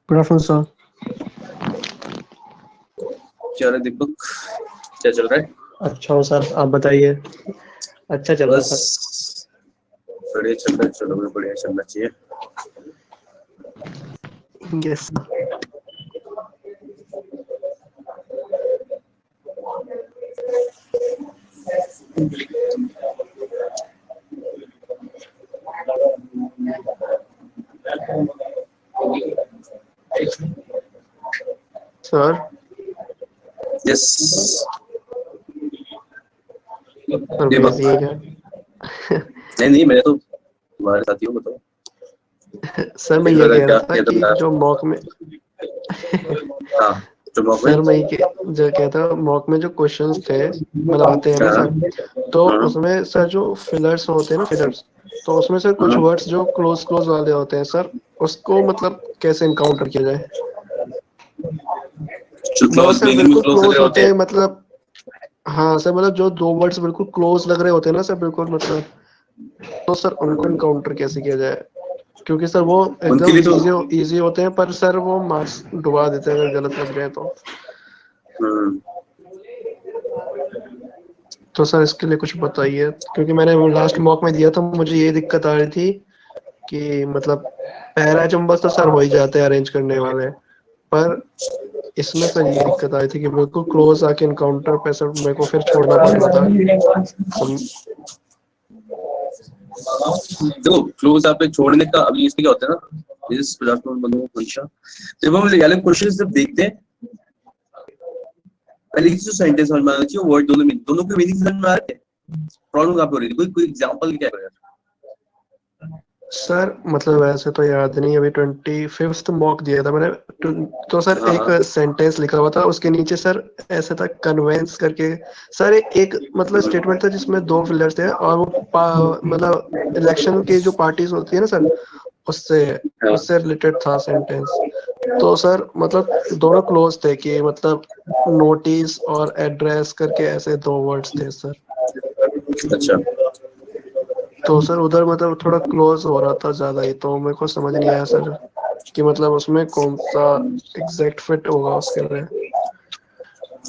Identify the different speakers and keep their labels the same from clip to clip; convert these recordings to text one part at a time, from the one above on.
Speaker 1: Good afternoon sir.
Speaker 2: क्या रहा दीपक, क्या चल रहा है?
Speaker 1: अच्छा हो सर, आप बताइए। अच्छा चल रहा है सर।
Speaker 2: बस बढ़िया चल रहा है, चलो भी बढ़िया चलना चाहिए।
Speaker 1: Yes sir.
Speaker 2: यस
Speaker 1: सर
Speaker 2: दीपक,
Speaker 1: भेजिए क्या?
Speaker 2: नहीं मैं तो तुम्हारे साथी हूँ, बताओ।
Speaker 1: सर मैं
Speaker 2: देख
Speaker 1: ये
Speaker 2: रहा था
Speaker 1: कह
Speaker 2: क्या
Speaker 1: रहा था
Speaker 2: ये तो
Speaker 1: कि जो मॉक में
Speaker 2: हाँ तुम भाई।
Speaker 1: सर मैं जो कहता मॉक में जो क्वेश्चंस थे मतलब आते हैं ना
Speaker 2: हाँ
Speaker 1: सर, तो
Speaker 2: हाँ
Speaker 1: उसमें सर जो फिलर्स होते हैं ना फिलर्स, तो उसमें सर कुछ
Speaker 2: हाँ।
Speaker 1: वर्ड्स जो क्लोज क्लोज वाले होते हैं सर, उसको मतलब कैसे इनकाउंटर किया जाए?
Speaker 2: जो
Speaker 1: मतलब
Speaker 2: क्लोज
Speaker 1: सर
Speaker 2: मीनिंग में
Speaker 1: बिल्कुल
Speaker 2: क्लोज
Speaker 1: क्लोज
Speaker 2: रहे होते
Speaker 1: होते
Speaker 2: हैं।
Speaker 1: हैं मतलब। हाँ सर, मतलब जो दो वर्ड्स बिल्कुल क्लोज लग रहे होते हैं ना सर, बिल्कुल मतलब, तो सर उनको इनकाउंटर कैसे किया जाए? क्योंकि सर वो
Speaker 2: उनके
Speaker 1: एकदम
Speaker 2: लिए तो
Speaker 1: इजी होते हैं, पर सर वो मार्क्स डुबा देते हैं अगर गलत लग जाए तो।
Speaker 2: हम्म,
Speaker 1: तो सर इसके लिए कुछ बताइए, क्योंकि मैंने लास्ट मॉक में दिया था, मुझे ये दिक्कत आ रही थी कि मतलब पैरा चंबस तो सर हो ही जाते हैं अरेंज करने वाले, पर इसमें सर ये दिक्कत आई थी कि बिल्कुल क्लोज आके इनकाउंटर पे सर मेरे को फिर छोड़ना पड़ रहा था। सम,
Speaker 2: देखो क्लोज आप पे छोड़ने का अभी इसमें क्या होता है ना, इस प्लेटफॉर्म बंदों को हमेशा जब हम ये क्वेश्चन जब देखते हैं, पहले किसी सेंटेंस समझ में आना चाहिए, वर्ड दोनों के मीनिंग समझ में आ रहे हैं। प्रॉब्लम कहाँ पे हो रही थी? कोई कोई एग्जांपल क्या है?
Speaker 1: सर मतलब वैसे तो याद नहीं, अभी 25th मॉक दिया था मैंने। तो सर
Speaker 2: हाँ
Speaker 1: एक
Speaker 2: हाँ
Speaker 1: सेंटेंस लिखा हुआ था, उसके नीचे सर ऐसे था कन्वेंस करके। सर एक मतलब स्टेटमेंट था जिसमें दो फिलर्स थे, और वो मतलब इलेक्शन की जो पार्टीज होती है ना सर, उससे
Speaker 2: हाँ।
Speaker 1: उससे रिलेटेड था सेंटेंस। तो सर मतलब दोनों क्लोज थे कि मतलब नोटिस और एड्रेस करके ऐसे दो वर्ड्स थे सर।
Speaker 2: अच्छा
Speaker 1: तो सर उधर मतलब थोड़ा क्लोज हो रहा था ज्यादा ही, तो मेरे को समझ नहीं आया सर कि मतलब उसमें कौन सा एग्जैक्ट फिट होगा उसके लिए।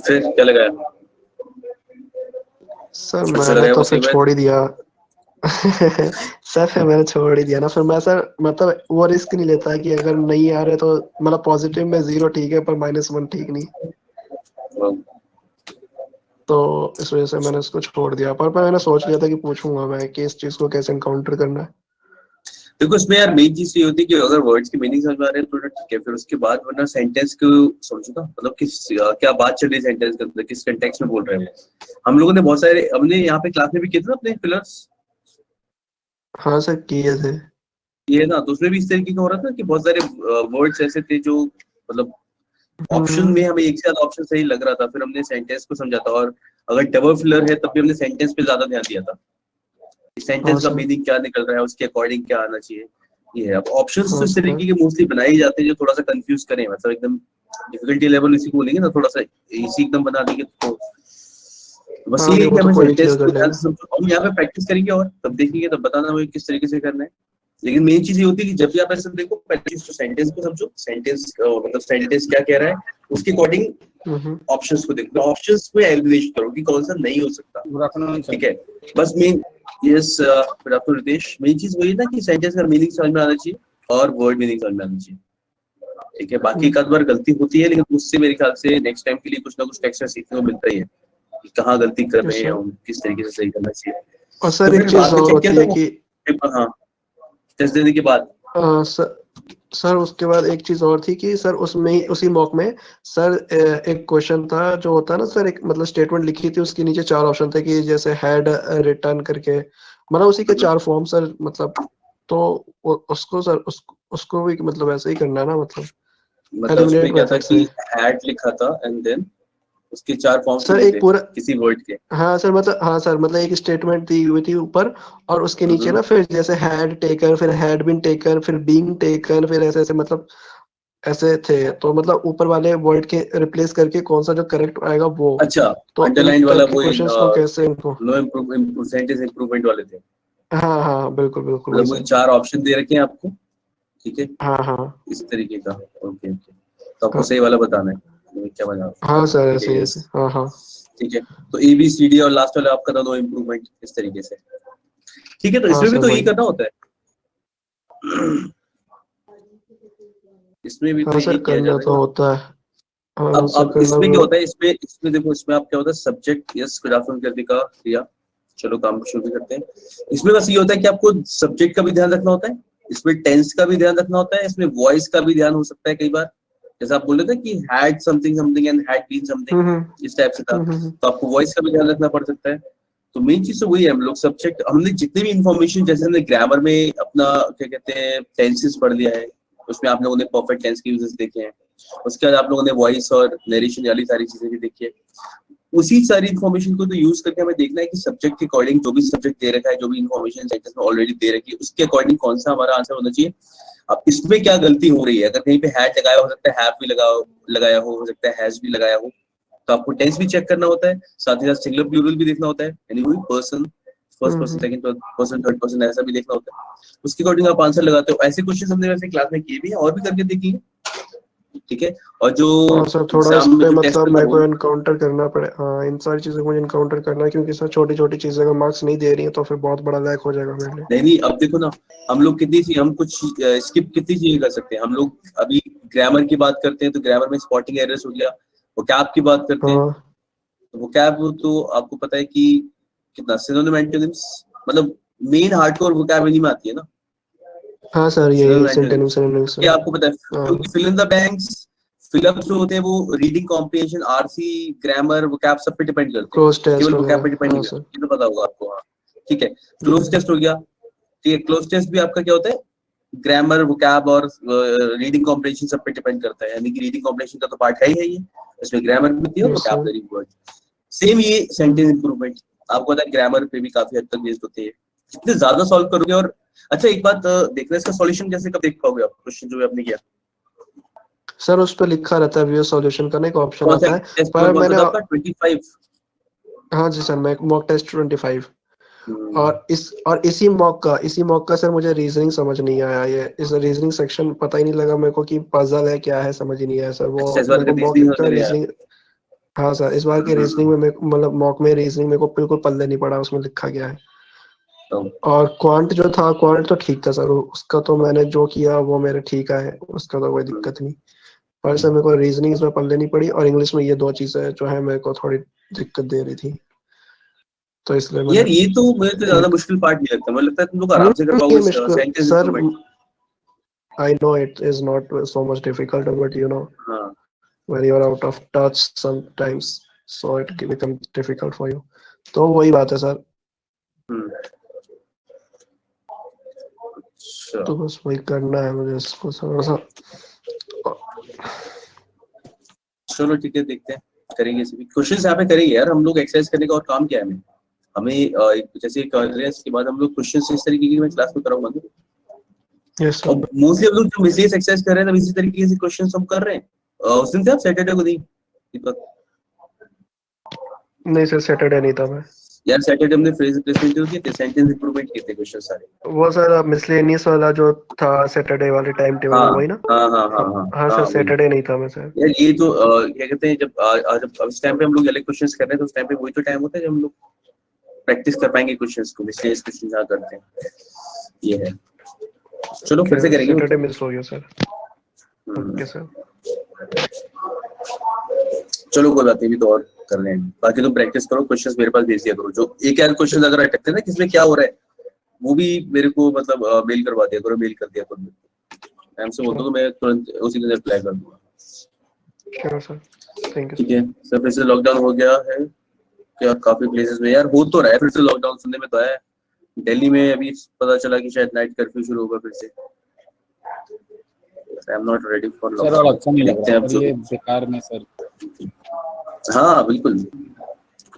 Speaker 2: फिर क्या लगाया?
Speaker 1: सर
Speaker 2: अच्छा
Speaker 1: मैंने
Speaker 2: लगाया
Speaker 1: तो
Speaker 2: वो
Speaker 1: फिर
Speaker 2: सही बात।
Speaker 1: छोड़ ही दिया। सर फिर मैंने छोड़ ही दिया ना, फिर मैं सर मतलब वो रिस्क नहीं लेता कि अगर नहीं आ रहे तो मतलब पॉजिटिव में 0 ठीक है, पर -1 ठीक नहीं। तो इस वजह से मैंने इसको छोड़ दिया, पर मैंने सोच लिया था कि पूछूंगा मैं कि इस चीज को कैसे एनकाउंटर करना है।
Speaker 2: देखो इसमें यार मेन चीज ये होती है कि अगर वर्ड्स की मीनिंग समझ में आ रहे हैं तो ठीक है, फिर उसके बाद वरना सेंटेंस को समझो ना, मतलब किस क्या बात चल रही है सेंटेंस के अंदर, किस कंटेक्स्ट में बोल रहे हैं वो। हम लोगों ने बहुत सारे हमने यहाँ पे क्लास में भी किए थे ना अपने फिलर्स,
Speaker 1: हाँ सर किए थे।
Speaker 2: ये है ना, तो उसमें भी इस तरीके का हो रहा था कि बहुत सारे वर्ड्स ऐसे थे जो मतलब ऑप्शन
Speaker 1: हम्म।
Speaker 2: में हमें एक से ज्यादा ऑप्शन सही लग रहा था, फिर हमने सेंटेंस को समझा था, और अगर डबल फिलर है तब भी हमने सेंटेंस पे ज्यादा ध्यान दिया था,
Speaker 1: हाँ
Speaker 2: सेंटेंस का
Speaker 1: सर।
Speaker 2: मीनिंग क्या निकल रहा है, उसके अकॉर्डिंग क्या आना चाहिए। ये है, अब ऑप्शंस तो
Speaker 1: हाँ
Speaker 2: इस
Speaker 1: सर।
Speaker 2: तरीके के मोस्टली बनाए ही जाते हैं जो थोड़ा सा कंफ्यूज करें, मतलब एकदम डिफिकल्टी लेवल इसी को बोलेंगे ना, थोड़ा सा इसी एकदम बना देंगे तो बस
Speaker 1: हाँ
Speaker 2: ये
Speaker 1: नहीं,
Speaker 2: है
Speaker 1: वो
Speaker 2: कि
Speaker 1: तो
Speaker 2: हमें
Speaker 1: कोई भी
Speaker 2: सेंटेंस
Speaker 1: क्लियर कर
Speaker 2: को ध्यान
Speaker 1: लेगा।
Speaker 2: से समझो, हम यहाँ पे प्रैक्टिस करेंगे और तब देखेंगे, तब बताना हमें किस तरीके से करना है। लेकिन मेन चीज ये होती है कि जब भी आप ऐसे देखो, पहले चीज तो सेंटेंस को समझो, सेंटेंस मतलब सेंटेंस क्या कह रहा है, उसके अकॉर्डिंग
Speaker 1: हम्म।
Speaker 2: ऑप्शंस को देखो, ऑप्शंस में एलिमिनेशन करो कि कौन सा नहीं हो सकता।
Speaker 3: Good afternoon sir.
Speaker 2: ठीक है, बस main yes good afternoon Ritesh, main चीज वही है ना कि सेंटेंस का मीनिंग समझ में आना चाहिए और वर्ड मीनिंग समझ में आना चाहिए। ठीक है, बाकी एक आध बार गलती होती है, लेकिन उससे मेरे ख्याल से नेक्स्ट टाइम के लिए कुछ ना कुछ एक्स्ट्रा सीखने को मिलता ही है कि कहाँ गलती कर रहे
Speaker 1: यस
Speaker 2: हैं
Speaker 1: सर।
Speaker 2: और किस तरीके से सही करना चाहिए।
Speaker 1: और
Speaker 2: तो
Speaker 1: सर एक
Speaker 2: फिर
Speaker 1: चीज
Speaker 2: रात में
Speaker 1: और
Speaker 2: चेक किया
Speaker 1: होती
Speaker 2: था
Speaker 1: है
Speaker 2: वो
Speaker 1: कि
Speaker 2: पेपर, हाँ टेस्ट देने के बाद।
Speaker 1: सर, सर उसके बाद एक चीज और थी कि सर उसमें ही उसी मॉक में सर एक क्वेश्चन था जो होता है ना सर, एक मतलब स्टेटमेंट लिखी थी, उसके नीचे 4 ऑप्शन थे कि जैसे हैड रिटर्न करके, मतलब उसी के 4 फॉर्म सर मतलब। तो उसको सर उसको भी मतलब ऐसे ही करना है ना, मतलब
Speaker 2: मतलब उसमें
Speaker 1: एलिमिनेट
Speaker 2: क्या था
Speaker 1: मेथड
Speaker 2: कि
Speaker 1: से।
Speaker 2: हैड लिखा था एंड देन उसके चार फॉर्म
Speaker 1: सर
Speaker 2: चाहिए
Speaker 1: एक
Speaker 2: थे
Speaker 1: पूरा,
Speaker 2: किसी वर्ड के।
Speaker 1: हाँ सर मतलब, हाँ सर मतलब एक स्टेटमेंट दी हुई थी ऊपर, और उसके नीचे ना फिर जैसे हैड टेकन, फिर हैड बीन टेकन, फिर बीइंग टेकन, फिर ऐसे ऐसे मतलब ऐसे थे, तो मतलब ऊपर वाले वर्ड के रिप्लेस करके कौन सा जो करेक्ट आएगा वो।
Speaker 2: अच्छा,
Speaker 1: तो इन
Speaker 2: अंडरलाइन वाला
Speaker 1: टाइप के
Speaker 2: वो
Speaker 1: क्वेश्चंस को कैसे इनको।
Speaker 2: नो इम्प्रूव सेंटेंस इम्प्रूवमेंट वाले थे।
Speaker 1: हाँ हाँ बिल्कुल बिल्कुल वही
Speaker 2: मतलब वो
Speaker 1: सर।
Speaker 2: चार ऑप्शन दे रखे हैं आपको ठीक है,
Speaker 1: हाँ हाँ
Speaker 2: इस तरीके का। ओके ओके, तो आपको सही वाला बताना है क्या बना।
Speaker 1: हाँ सर,
Speaker 2: ठीक
Speaker 1: ऐसे
Speaker 2: है,
Speaker 1: ही
Speaker 2: यस,
Speaker 1: ऐसे, हाँ हाँ
Speaker 2: ठीक है। तो ABCD और लास्ट वाला आपका था नो इम्प्रूवमेंट, इस तरीके से। ठीक है, तो
Speaker 1: हाँ
Speaker 2: इसमें भी
Speaker 1: सर
Speaker 2: तो यही
Speaker 1: वही।
Speaker 2: करना होता है। इसमें भी तो
Speaker 1: हाँ
Speaker 2: यही
Speaker 1: सर
Speaker 2: किया
Speaker 1: करना
Speaker 2: जाता है
Speaker 1: तो
Speaker 2: ना।
Speaker 1: होता है। हाँ सर
Speaker 2: अब
Speaker 1: करना
Speaker 2: इसमें
Speaker 1: भी
Speaker 2: क्या होता है, इसमें देखो, इसमें आप क्या होता है, सब्जेक्ट यस गुड आफ्टरनून कर दिया किया, चलो काम शुरू भी करते हैं। इसमें बस ये होता है कि आपको सब्जेक्ट का भी ध्यान रखना होता है, इसमें टेंस का भी ध्यान रखना होता है, इसमें वॉइस का भी ध्यान हो सकता है कई बार, जैसे आप बोल रहे थे कि had something something and had been something,
Speaker 1: hmm
Speaker 2: इस टाइप से था,
Speaker 1: हम्म।
Speaker 2: तो आपको वॉइस का भी ध्यान रखना पड़ सकता है। तो मेन चीज तो वही है, हम लोग सब्जेक्ट, हमने जितनी भी इंफॉर्मेशन, जैसे हमने ग्रामर में अपना क्या कहते हैं टेंसेस पढ़ लिया है, उसमें आप लोगों ने परफेक्ट टेंस के यूजेस देखे हैं, उसके बाद आप लोगों ने वॉइस और नरेशन वाली सारी चीजें भी देखी है। उसी सारी इन्फॉर्मेशन को तो यूज करके हमें देखना है कि सब्जेक्ट के अकॉर्डिंग जो भी सब्जेक्ट दे रखा है, जो भी इन्फॉर्मेशन सेंटेंस में ऑलरेडी दे रखी है, उसके अकॉर्डिंग कौन सा हमारा आंसर होना चाहिए। अब इसमें क्या गलती हो रही है, अगर कहीं पे हैड लगाया हो सकता है हैव भी लगाया हो सकता है हैज भी लगाया हो, तो आपको टेंस भी चेक करना होता है, साथ ही साथ सिंगुलर प्लूरल भी देखना होता है, यानी वही पर्सन, फर्स्ट पर्सन,
Speaker 1: हम्म।
Speaker 2: सेकंड पर्सन, थर्ड पर्सन, ऐसा भी देखना होता है। उसके अकॉर्डिंग आप आंसर लगाते हो। ऐसे क्वेश्चन हमने वैसे क्लास में किए भी हैं और भी करके देखी है। ठीक है, और जो
Speaker 1: हाँ सर थोड़ा इस
Speaker 2: एग्जाम में
Speaker 1: पे
Speaker 2: जो टेस्ट
Speaker 1: मतलब
Speaker 2: होता
Speaker 1: मेरे
Speaker 2: है
Speaker 1: को
Speaker 2: वो,
Speaker 1: इनकाउंटर करना पड़े, हाँ इन सारी चीज़ों को मुझे इनकाउंटर करना है, क्योंकि सर छोटी छोटी चीज़ें का मार्क्स नहीं दे रही है तो फिर बहुत बड़ा लैक हो जाएगा मेरे लिए।
Speaker 2: नहीं नहीं, अब देखो ना, हम लोग कितनी सी, हम कुछ स्किप कितनी चीजें कर सकते हैं। हम लोग अभी ग्रामर की बात करते हैं तो ग्रामर में स्पॉटिंग एरर्स हो गया, वोकैब की बात करते हैं
Speaker 1: हाँ
Speaker 2: तो वोकैब तो आपको पता है कि कितना सिनोनिम एंटोनिम्स, मतलब मेन हार्डकोर वोकैब इन्हीं में आती है ना,
Speaker 1: हाँ सर
Speaker 2: सिनोनिम
Speaker 1: यही सिंटोनिम
Speaker 2: एंटोनिम्स।
Speaker 1: सिनोनिम
Speaker 2: ये
Speaker 1: सर।
Speaker 2: आपको पता है, क्योंकि
Speaker 1: हाँ
Speaker 2: fill in the blanks, fill up जो होते हैं वो reading comprehension, RC, grammar, vocab सब पे डिपेंड करते हैं,
Speaker 1: क्लोज टेस्ट
Speaker 2: केवल वोकैब पे
Speaker 1: वगैरह,
Speaker 2: डिपेंड नहीं
Speaker 1: हाँ
Speaker 2: करते,
Speaker 1: सर।
Speaker 2: ये तो पता होगा आपको। हाँ, ठीक है, क्लोज
Speaker 1: हम्म।
Speaker 2: टेस्ट हो गया। ठीक है, क्लोज टेस्ट भी आपका क्या होता है, ग्रामर, वोकैब और रीडिंग कॉम्प्रिहेंशन सब पे डिपेंड करता है, यानी कि रीडिंग कॉम्प्रिहेंशन का तो पार्ट है ही है ये, इसमें ग्रामर भी होती है और
Speaker 1: yes sir.
Speaker 2: Vocabulary word. Same ये सेंटेंस
Speaker 1: हम्म।
Speaker 2: इंप्रूवमेंट, आपको पता है ग्रामर पे भी काफी हद तक बेस्ड होते हैं, जितने ज्यादा सॉल्व करोगे। और अच्छा एक बात देखना, इसका सॉल्यूशन कैसे कब देख पाओगे आप, क्वेश्चन जो आपने किया,
Speaker 1: सर उस पर लिखा रहता है व्यू सॉल्यूशन करने का ऑप्शन
Speaker 2: कौन सा
Speaker 1: आता है।
Speaker 2: टेस्ट पेपर,
Speaker 1: पर
Speaker 2: कौन सा
Speaker 1: मैंने,
Speaker 2: था आपका 25?
Speaker 1: हाँ जी सर, मैं मॉक टेस्ट 25। और इसी मॉक का सर मुझे रीजनिंग समझ नहीं आया, ये इस रीजनिंग सेक्शन पता ही नहीं लगा मेरे को कि पजल है क्या है, समझ ही नहीं आया सर वो
Speaker 2: अच्छा, इस बार
Speaker 1: मेरे
Speaker 2: का
Speaker 1: को मॉक
Speaker 2: रीजनिंग
Speaker 1: का
Speaker 2: नहीं आया।
Speaker 1: रीजनिंग। हाँ सर इस बार के रीजनिंग में मेरे को मतलब मॉक में रीजनिंग मेरे को बिल्कुल पल्ले नहीं पड़ा उसमें लिखा गया है।
Speaker 2: तो
Speaker 1: और क्वांट जो था, क्वांट तो ठीक था सर, उसका तो मैंने जो किया वो मेरे ठीक है, उसका तो कोई दिक्कत नहीं। पर सर मेरे को रीजनिंग इसमें पल्ले नहीं पड़ी, और इंग्लिश में ये दो चीजें जो है मेरे को थोड़ी दिक्कत दे रही थी, तो इसलिए मैंने
Speaker 2: यार ये तो मुझे तो ज्यादा मुश्किल पार्ट नहीं लगता, मुझे लगता है तुम लोग आराम से कर
Speaker 1: ये
Speaker 2: पाओगे
Speaker 1: मुश्किल
Speaker 2: sentence
Speaker 1: sir,
Speaker 2: improvement.
Speaker 1: I know it is not so much difficult, but
Speaker 2: हाँ।
Speaker 1: when you are out of touch sometimes, so it can become difficult for you. तो वही बात है सर,
Speaker 2: हम्म, अच्छा,
Speaker 1: तो बस वही करना है मुझे इसको थोड़ा सा।
Speaker 2: चलो ठीक है, देखते हैं, करेंगे सभी क्वेश्चंस यहाँ पे करेंगे यार हम लोग। एक्सरसाइज करने का और काम क्या है हमें, जैसे कर रहे हैं, इसके बाद हम लोग क्वेश्चंस इस तरीके की मैं क्लास में कराऊंगा ना।
Speaker 1: यस
Speaker 2: और
Speaker 1: सर।
Speaker 2: मोस्टली हम लोग जो विशेष एक्सरसाइज कर रहे हैं, तब इसी तरीके से क्वेश्चंस हम कर रहे हैं। उस दिन थे आप सैटरडे को नहीं, दीपक?
Speaker 1: नहीं सर सैटरडे नहीं था मैं।
Speaker 2: यार सैटरडे हमने फ्रेज रिप्लेसमेंट किए थे, सेंटेंस इंप्रूवमेंट किए थे क्वेश्चन सारे।
Speaker 1: वो सर मिसलेनियस वाला जो था सैटरडे वाले टाइम टेबल
Speaker 2: हाँ
Speaker 1: में, वही ना।
Speaker 2: हाँ हाँ हाँ
Speaker 1: हाँ
Speaker 2: हाँ
Speaker 1: हाँ
Speaker 2: हाँ
Speaker 1: सर
Speaker 2: वही।
Speaker 1: सैटरडे नहीं था मैं सर।
Speaker 2: यार ये तो क्या कहते हैं, जब जब इस टाइम पे हम लोग अलग क्वेश्चंस कर रहे हैं, तो उस टाइम पे वही तो टाइम होता है जब हम लोग प्रैक्टिस कर पाएंगे क्वेश्चंस को, इसलिए इस क्वेश्चन जहाँ करते हैं ये है। चलो फिर से करेंगे
Speaker 1: सैटरडे
Speaker 2: मतलब।
Speaker 1: मिस हो गया सर।
Speaker 2: हम्म,
Speaker 1: ओके सर।
Speaker 2: चलो कोई बात नहीं, भी तो और कर रहे हैं, बाकी तुम प्रैक्टिस करो, क्वेश्चंस मेरे पास भेज दिया करो, जो एक यार क्वेश्चन अगर अटकते हैं ना किसमें क्या हो रहा है, वो भी मेरे को मतलब मेल करवा दिया करो, मेल कर दिया करो, मैम से बोल दो, तो मैं तुरंत उसी दिन रिप्लाई कर दूंगा।
Speaker 1: श्योर सर, थैंक यू
Speaker 2: ठीक
Speaker 1: सर।
Speaker 2: है सर, फिर से लॉकडाउन हो गया है क्या काफी प्लेसेस में, यार हो तो रहा है फिर से लॉकडाउन, सुनने में तो आया है। दिल्ली में अभी पता चला कि शायद नाइट कर्फ्यू शुरू होगा फिर से। I am not ready for
Speaker 3: sir और
Speaker 2: लॉकडाउन,
Speaker 3: अच्छा नहीं लग
Speaker 2: देखते
Speaker 3: रहा
Speaker 2: हैं अब
Speaker 3: सर,
Speaker 2: जो।
Speaker 3: ये बेकार में सर।
Speaker 2: हाँ बिल्कुल,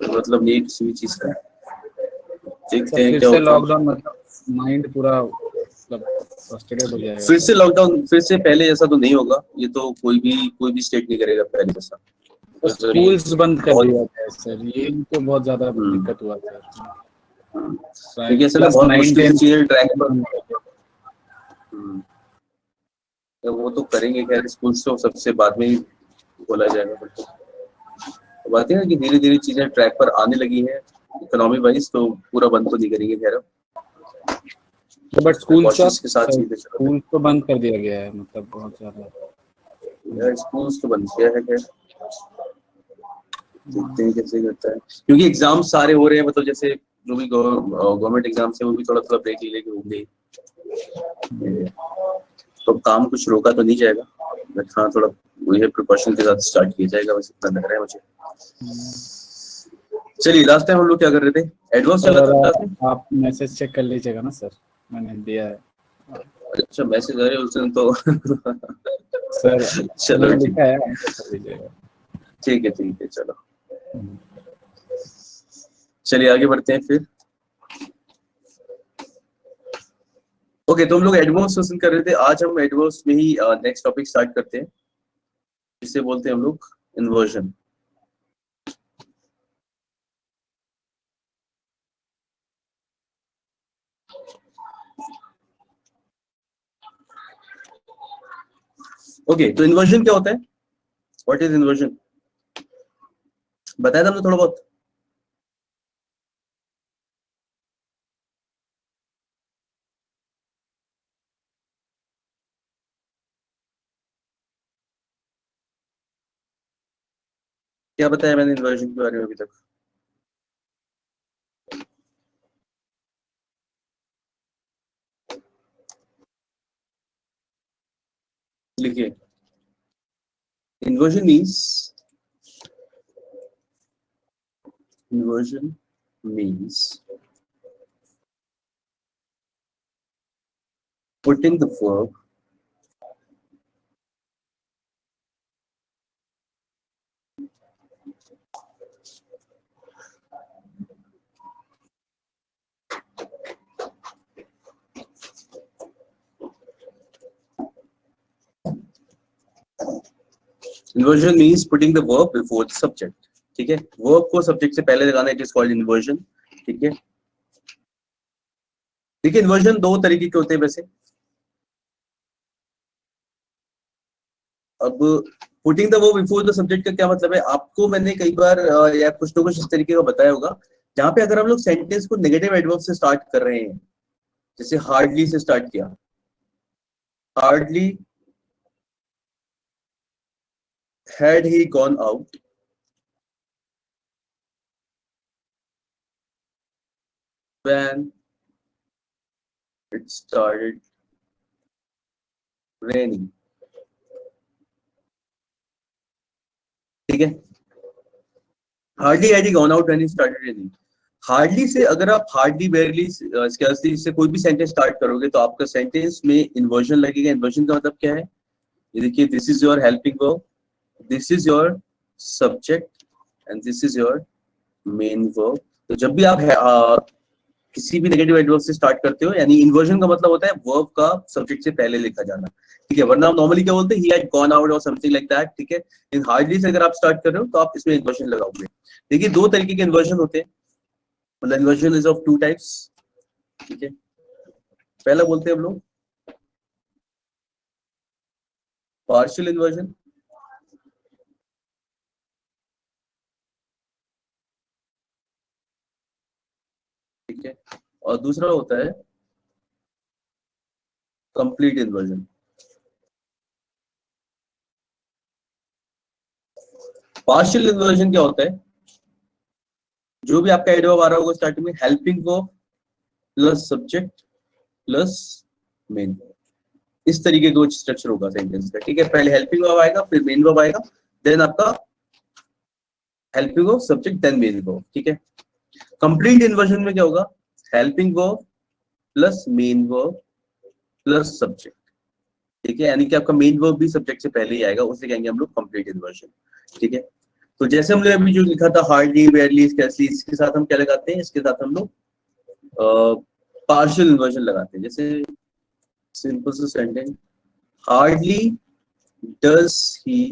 Speaker 2: मतलब नहीं किसी भी चीज का, देखते
Speaker 3: सर
Speaker 2: हैं
Speaker 3: फिर
Speaker 2: क्या
Speaker 3: से
Speaker 2: होता है।
Speaker 3: लॉकडाउन मतलब माइंड पूरा मतलब फ्रस्ट्रेटेड हो जाएगा
Speaker 2: फिर
Speaker 3: सर।
Speaker 2: से लॉकडाउन, फिर से पहले जैसा तो नहीं होगा, ये तो कोई भी स्टेट नहीं करेगा पहले जैसा।
Speaker 3: तो
Speaker 2: जैसे अभी
Speaker 3: स्कूल्स बंद कर
Speaker 2: बहुत
Speaker 3: दिया गया सर, ये इनको बहुत ज्यादा दिक्कत हुआ सर।
Speaker 2: क्योंकि असल में
Speaker 3: क्लास
Speaker 2: बहुत
Speaker 3: 9
Speaker 2: मुश्किल से
Speaker 3: 10
Speaker 2: चीजें ट्रैक पर।
Speaker 3: बंद कर दिया।
Speaker 2: तो वो तो करेंगे खैर, स्कूल तो सबसे बाद में ही बोला जाएगा। बट तो बात है ना कि धीरे धीरे चीजें ट्रैक पर आने लगी है इकोनॉमी वाइज, तो पूरा बंद तो नहीं करेंगे खैर अब।
Speaker 3: बट स्कूल
Speaker 2: कोशिश के साथ चीजें चल रही
Speaker 3: स्कूल तो बंद कर दिया गया है, मतलब बहुत ज्यादा।
Speaker 2: है यार, स्कूल तो बंद किया है खैर, देखते हैं कैसे करता है, क्योंकि एग्जाम सारे हो रहे हैं, मतलब जैसे जो भी गवर्नमेंट एग्जाम है वो भी थोड़ा थोड़ा ब्रेक ले लेके होंगे, तो काम कुछ रोका तो नहीं जाएगा, बट हाँ थोड़ा वही प्रिकॉशन के साथ स्टार्ट किया जाएगा, बस इतना लग रहा है मुझे। चलिए लास्ट टाइम हम लोग क्या कर रहे थे, एडवांस चल रहा था क्लास में।
Speaker 3: आप मैसेज चेक कर लीजिएगा ना सर, मैंने दिया है।
Speaker 2: अच्छा मैसेज आ रहे उस दिन तो
Speaker 3: सर
Speaker 2: चलो ठीक,
Speaker 3: लिखा है, आप check कर लीजिएगा।
Speaker 2: ठीक है चलो, चलिए आगे बढ़ते हैं फिर। ओके तो हम लोग एडवांस क्वेश्चन कर रहे थे, आज हम एडवांस में ही नेक्स्ट टॉपिक स्टार्ट करते हैं, जिसे बोलते हैं हम लोग इन्वर्जन। ओके तो इन्वर्जन क्या होता है, व्हाट इज इन्वर्जन, बताया था हमने थोड़ा बहुत। क्या बताया मैंने इन्वर्जन के बारे में अभी तक। लिखिए, inversion means putting the verb inversion means putting the verb before the subject, ठीक है, verb को subject से पहले लगाना, it is called inversion, ठीक है। देखिए इन्वर्जन दो तरीके के होते हैं वैसे, अब putting the verb before the subject का क्या मतलब है, आपको मैंने कई बार या कुछ ना कुछ इस तरीके का बताया होगा, जहां पे अगर हम लोग सेंटेंस को नेगेटिव एडवर्ब से स्टार्ट कर रहे हैं, जैसे हार्डली से स्टार्ट किया, hardly had he gone out when it started raining, ठीक है, hardly had he gone out when it started raining। Hardly से अगर आप हार्डली बेयरली से कोई भी सेंटेंस स्टार्ट करोगे तो आपका सेंटेंस में इन्वर्जन लगेगा। इन्वर्जन का मतलब क्या है, ये देखिए, this is your helping verb, this is your subject and this is your main verb. तो जब भी आप किसी भी नेगेटिव एडवर्ब से स्टार्ट करते हो, यानी इन्वर्जन का मतलब होता है वर्ब का सब्जेक्ट से पहले लिखा जाना, ठीक है, वरना हम नॉर्मली क्या बोलते हैं, ही हैड गॉन आउट और समथिंग लाइक दैट, ठीक है। इन हार्डली से अगर आप स्टार्ट कर रहे हो तो आप इसमें इन्वर्जन लगाओगे। देखिए दो तरीके के इन्वर्जन होते हैं, मतलब inversion is of two types, ठीक है। पहला बोलते हैं हम लोग पार्शियल इन्वर्जन, ठीक है, और दूसरा होता है कंप्लीट इन्वर्जन। पार्शियल इन्वर्जन क्या होता है, जो भी आपका एडवर्ब आ रहा होगा स्टार्टिंग में, helping verb plus subject plus main verb, इस तरीके का स्ट्रक्चर होगा सेंटेंस का, ठीक है। पहले हेल्पिंग वर्ब आएगा, फिर मेन वर्ब आएगा, देन आपका helping verb subject then main verb, ठीक है। कंप्लीट इन्वर्जन में क्या होगा, helping verb plus main verb plus subject, ठीक है, यानी कि आपका मेन वर्ब भी सब्जेक्ट से पहले ही आएगा, उसे कहेंगे हम लोग कंप्लीट इन्वर्जन, ठीक है। तो जैसे हमने अभी जो लिखा था हार्डली वेयरली स्कैर्सली, इसके साथ हम क्या लगाते हैं, इसके साथ हम लोग पार्शियल इन्वर्जन लगाते हैं। जैसे सिंपल सा sentence, hardly does he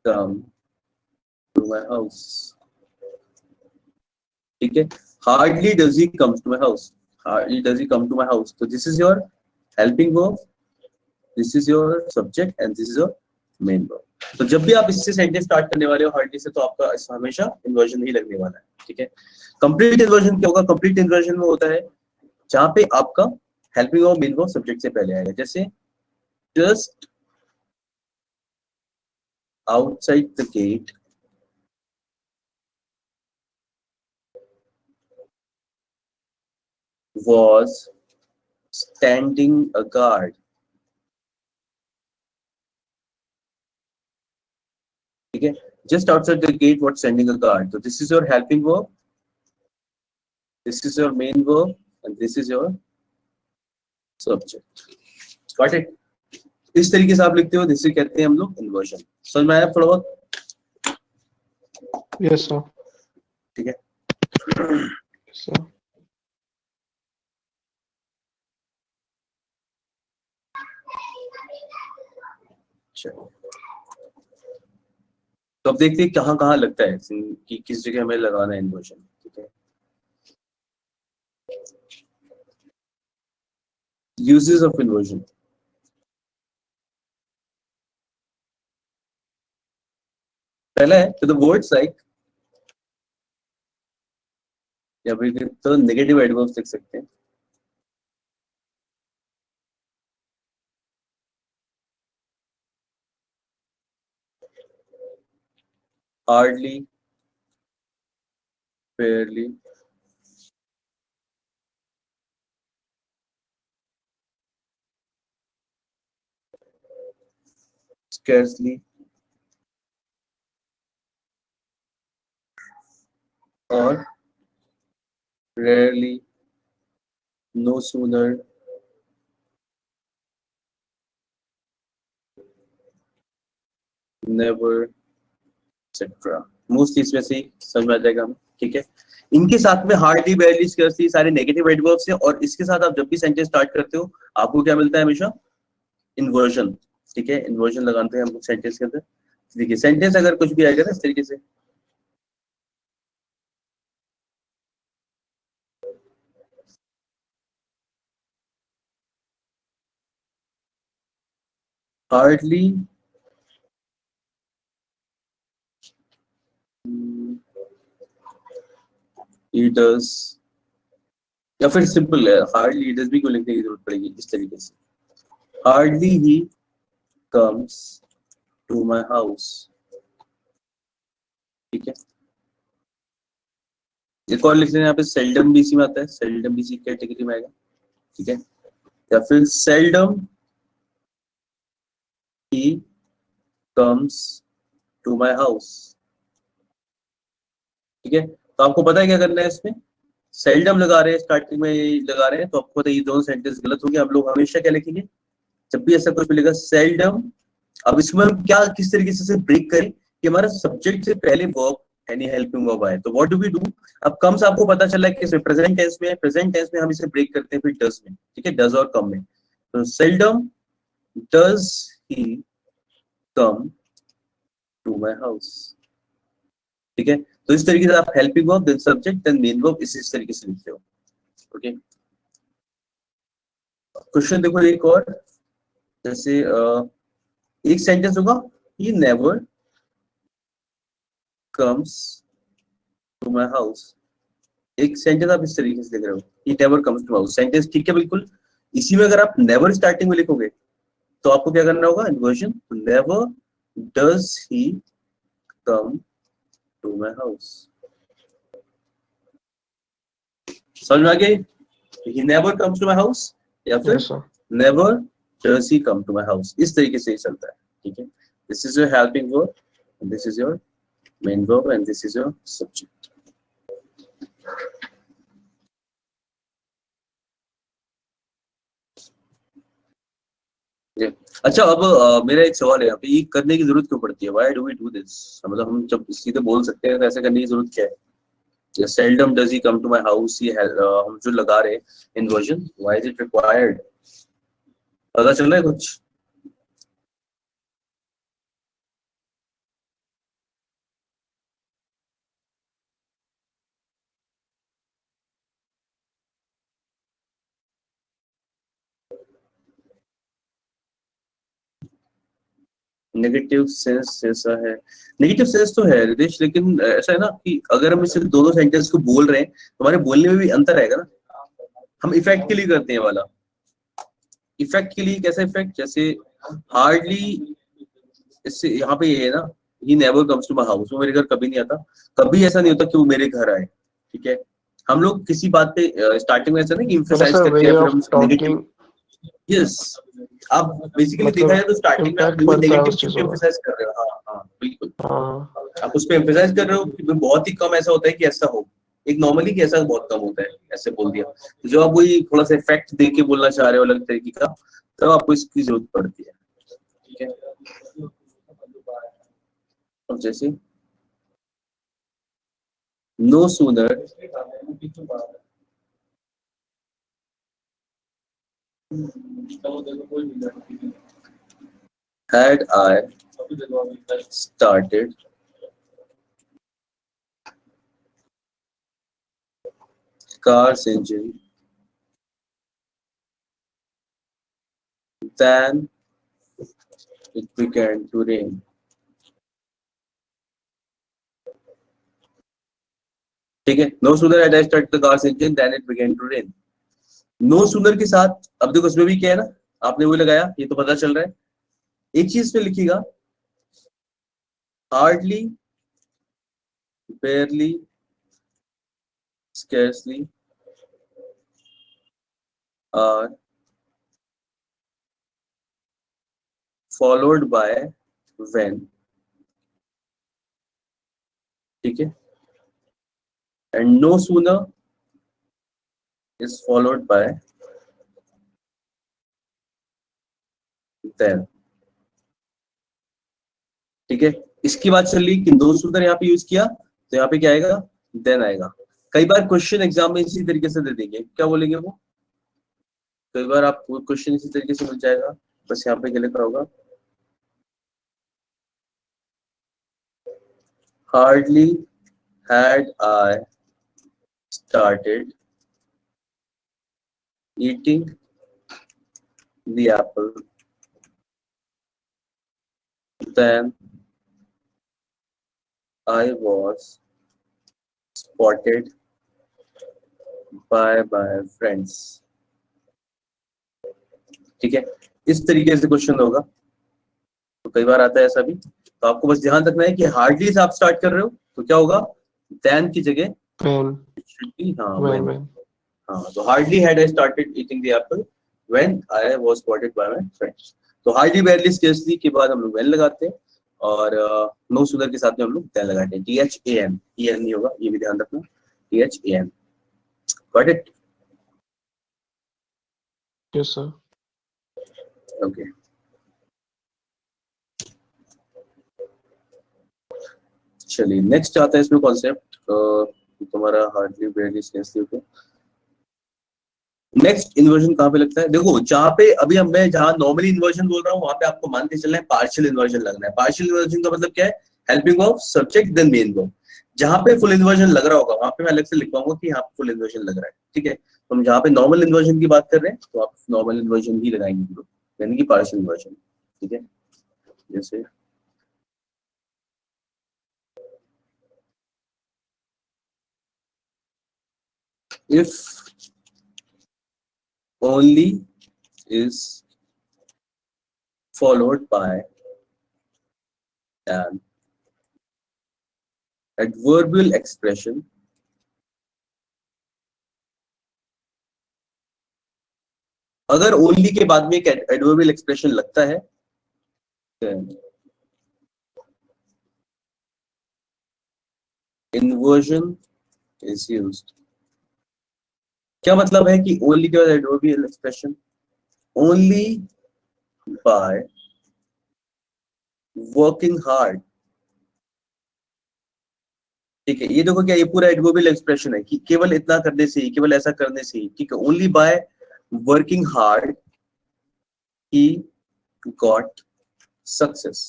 Speaker 2: come to my house, ठीक है, hardly does he come to my house, hardly does he come to my house, तो this is your helping verb this is your subject and this is your main verb. तो जब भी आप इससे sentence start करने वाले हो hardly से, तो आपका हमेशा इन्वर्जन ही लगने वाला है, ठीक है। कंप्लीट इन्वर्जन क्या होगा? कंप्लीट इन्वर्जन में होता है जहां पे आपका helping verb main verb subject से पहले आएगा। जैसे just outside the gate was standing a guard, ठीक है। Just outside the gate was standing a guard, तो this is your helping verb, this is your main verb and this is your subject. Got it? इस तरीके से आप लिखते हो, जिसे कहते हैं हम लोग इन्वर्जन। समझ में आया थोड़ा बहुत?
Speaker 1: Yes sir.
Speaker 2: ठीक है।
Speaker 1: सर
Speaker 2: चलो, तो अब देखते हैं कहाँ कहाँ लगता है कि किस जगह हमें लगाना है इन्वर्जन, ठीक है। यूजेस ऑफ इन्वर्जन, पहला है तो द वर्ड्स लाइक, या फिर तो नेगेटिव एडवर्ब्स लिख सकते हैं। हार्डली, फेयरली, scarcely, और rarely, no sooner, never, etcetera. Mostly इसमें से समझ में आ जाएगा हमें, ठीक है। इनके साथ में हार्डली, बेयरली, स्कैर्सली सारे नेगेटिव एडवर्ब्स हैं, और इसके साथ आप जब भी सेंटेंस स्टार्ट करते हो आपको क्या मिलता है? हमेशा इन्वर्जन, ठीक है। इन्वर्जन लगाते हैं हम लोग सेंटेंस के अंदर। देखिए सेंटेंस अगर कुछ भी आएगा ना इस तरीके से, हार्डली, he does, या फिर सिंपल है हार्डली he does भी क्यों लिखने की जरूरत पड़ेगी इस तरीके से, hardly he comes to my house, ठीक है। एक और लिख लेना यहाँ पे, सेल्डम भी इसी में आता है, सेल्डम भी इसी कैटेगरी में आएगा, ठीक है। या फिर seldom he comes to my house, ठीक है। तो आपको पता है क्या करना है इसमें, सेल्डम लगा रहे हैं स्टार्टिंग में लगा रहे हैं, तो आपको पता है ये दोनों सेंटेंस गलत हो गए। हम लोग हमेशा क्या लिखेंगे जब भी ऐसा कुछ मिलेगा? सेल्डम। अब इसमें हम क्या किस तरीके से ब्रेक करें कि हमारा सब्जेक्ट से पहले वर्ब यानी हेल्पिंग वर्ब आए, तो व्हाट डू वी डू? अब कम्स आपको पता चला है कि प्रेजेंट टेंस में है, प्रेजेंट टेंस में हम इसे ब्रेक करते हैं फिर डज में, ठीक है, डज और कम में। तो seldom does he come to my house, ठीक है। तो इस तरीके से आप helping verb then subject then main verb इस तरीके से लिखते हो, ओके। क्वेश्चन देखो एक और, जैसे एक सेंटेंस होगा, he never comes to my house. एक सेंटेंस आप इस तरीके से लिख रहे हो, he never comes to house, sentence ठीक है बिल्कुल। इसी में अगर आप नेवर स्टार्टिंग में लिखोगे तो आपको क्या करना होगा? Inversion, never does he come to my house. समझ में आ गई? He never comes to my house या फिर
Speaker 1: yes sir.
Speaker 2: Never does he come to my house, इस तरीके से ही चलता है, ठीक है। This is your helping verb, this is your main verb and this is your subject. अच्छा, अब मेरा एक सवाल है यहाँ पे, ये करने की जरूरत क्यों पड़ती है? Why do we do this? मतलब हम जब सीधे बोल सकते हैं तो ऐसा करने की जरूरत क्या है? Seldom does he come to my house, ये हम जो लगा रहे हैं inversion, why is it required? पता चल रहा है कुछ? नेगेटिव सेंस ऐसा है, नेगेटिव सेंस तो है रितेश, लेकिन ऐसा है ना कि अगर हम सिर्फ दोनों सेंटेंस को बोल रहे हैं तो हमारे बोलने में भी अंतर आएगा ना। हम इफेक्ट के लिए करते हैं वाला, इफेक्ट के लिए कैसा इफेक्ट, जैसे हार्डली, इससे यहाँ पे ये है ना, he never comes to my house, वो मेरे घर कभी नहीं आता, कभी ऐसा नहीं होता कि वो मेरे घर आए। ठीक है, हम लोग किसी बात पे स्टार्टिंग में ऐसा ना कि
Speaker 1: मतलब
Speaker 2: इम्फेसाइज
Speaker 1: सर
Speaker 2: करते
Speaker 1: वे
Speaker 2: हैं, फिर
Speaker 1: ऑफ
Speaker 2: हम नेगेटिव।
Speaker 1: टॉकिंग
Speaker 2: यस, आप बेसिकली देखा जाए
Speaker 1: मतलब
Speaker 2: तो स्टार्टिंग में आप
Speaker 1: इम्पैक्ट
Speaker 2: केवल
Speaker 1: पड़ता है
Speaker 2: नेगेटिव
Speaker 1: उस
Speaker 2: चीज पे
Speaker 1: चीजों का।
Speaker 2: एम्फेसाइज कर रहे हो। हाँ हाँ बिल्कुल,
Speaker 1: हाँ
Speaker 2: आप उस पे एम्फेसाइज कर रहे हो कि बहुत ही कम ऐसा होता है कि ऐसा हो, एक नॉर्मली कि ऐसा बहुत कम होता है, ऐसे बोल दिया। तो जो आप वही थोड़ा सा इफेक्ट दे के बोलना चाह रहे हो अलग तरीके का, तब आपको इसकी जरूरत पड़ती है। ठीक है, अब जैसे no sooner had I started car's engine than it began to rain. ठीक है, no sooner had I started the car's engine than it began to rain. No sooner के साथ अब देखो उसमें भी क्या है ना, आपने वो लगाया, ये तो पता चल रहा है। एक चीज पे लिखिएगा, hardly, barely, scarcely are followed by when. ठीक है, and no sooner is followed by then. ठीक है, इसकी बात चल रही कि नो सूदर यहाँ पे यूज किया तो यहाँ पे क्या आएगा, देन आएगा। कई बार क्वेश्चन एग्जाम में इसी तरीके से दे देंगे, क्या बोलेंगे वो, कई बार आपको क्वेश्चन इसी तरीके से मिल जाएगा, बस यहाँ पे क्या लिखा होगा, hardly had I started eating the apple then I was spotted by my friends. ठीक है, इस तरीके से क्वेश्चन होगा, तो कई बार आता है ऐसा भी। तो आपको बस ध्यान रखना है कि हार्डली से आप स्टार्ट कर रहे हो तो क्या होगा, देन की जगह
Speaker 1: when
Speaker 2: it should be हाँ
Speaker 1: when
Speaker 2: when।
Speaker 1: when
Speaker 2: हाँ, तो hardly had I started eating the apple when I was spotted by my friends. तो हार्डली, बैरली, स्केर्सली के बाद हम लोग व्हेन लगाते हैं, और नो सूदर के साथ में हम लोग देन लगाते हैं, THAN, EN नहीं होगा, ये भी ध्यान रखना, THAN। Got it?
Speaker 1: yes sir
Speaker 2: okay, चलिए नेक्स्ट आता है इसमें कॉन्सेप्ट तुम्हारा hardly, barely, scarcely. Okay, next inversion कहाँ पे लगता है, देखो जहाँ पे अभी हम, मैं जहाँ नॉर्मली इन्वर्जन बोल रहा हूँ वहां पे आपको मान के चलना है पार्शियल इन्वर्जन लगना है। पार्शियल इन्वर्जन का मतलब क्या है, helping of subject then main verb. जहाँ पे फुल इन्वर्जन लग रहा होगा वहां पे मैं अलग से लिख पाऊंगा कि यहाँ पे फुल इन्वर्जन लग रहा है। ठीक है, तो हम जहाँ पे नॉर्मल इन्वर्जन की बात कर रहे हैं तो आप नॉर्मल इन्वर्जन ही लगाएंगे, यानी कि पार्शियल इन्वर्जन। ठीक है, जैसे if only is followed by an adverbial expression, अगर ओनली के बाद में एक एडवर्बियल एक्सप्रेशन लगता है, इन्वर्जन इज यूज्ड। क्या मतलब है कि ओनली के बाद adverbial expression, only by working hard. ठीक है, ये देखो क्या, ये पूरा एडवर्बियल एक्सप्रेशन है कि केवल इतना करने से ही, केवल ऐसा करने से ही। ठीक है, only by working hard he got success.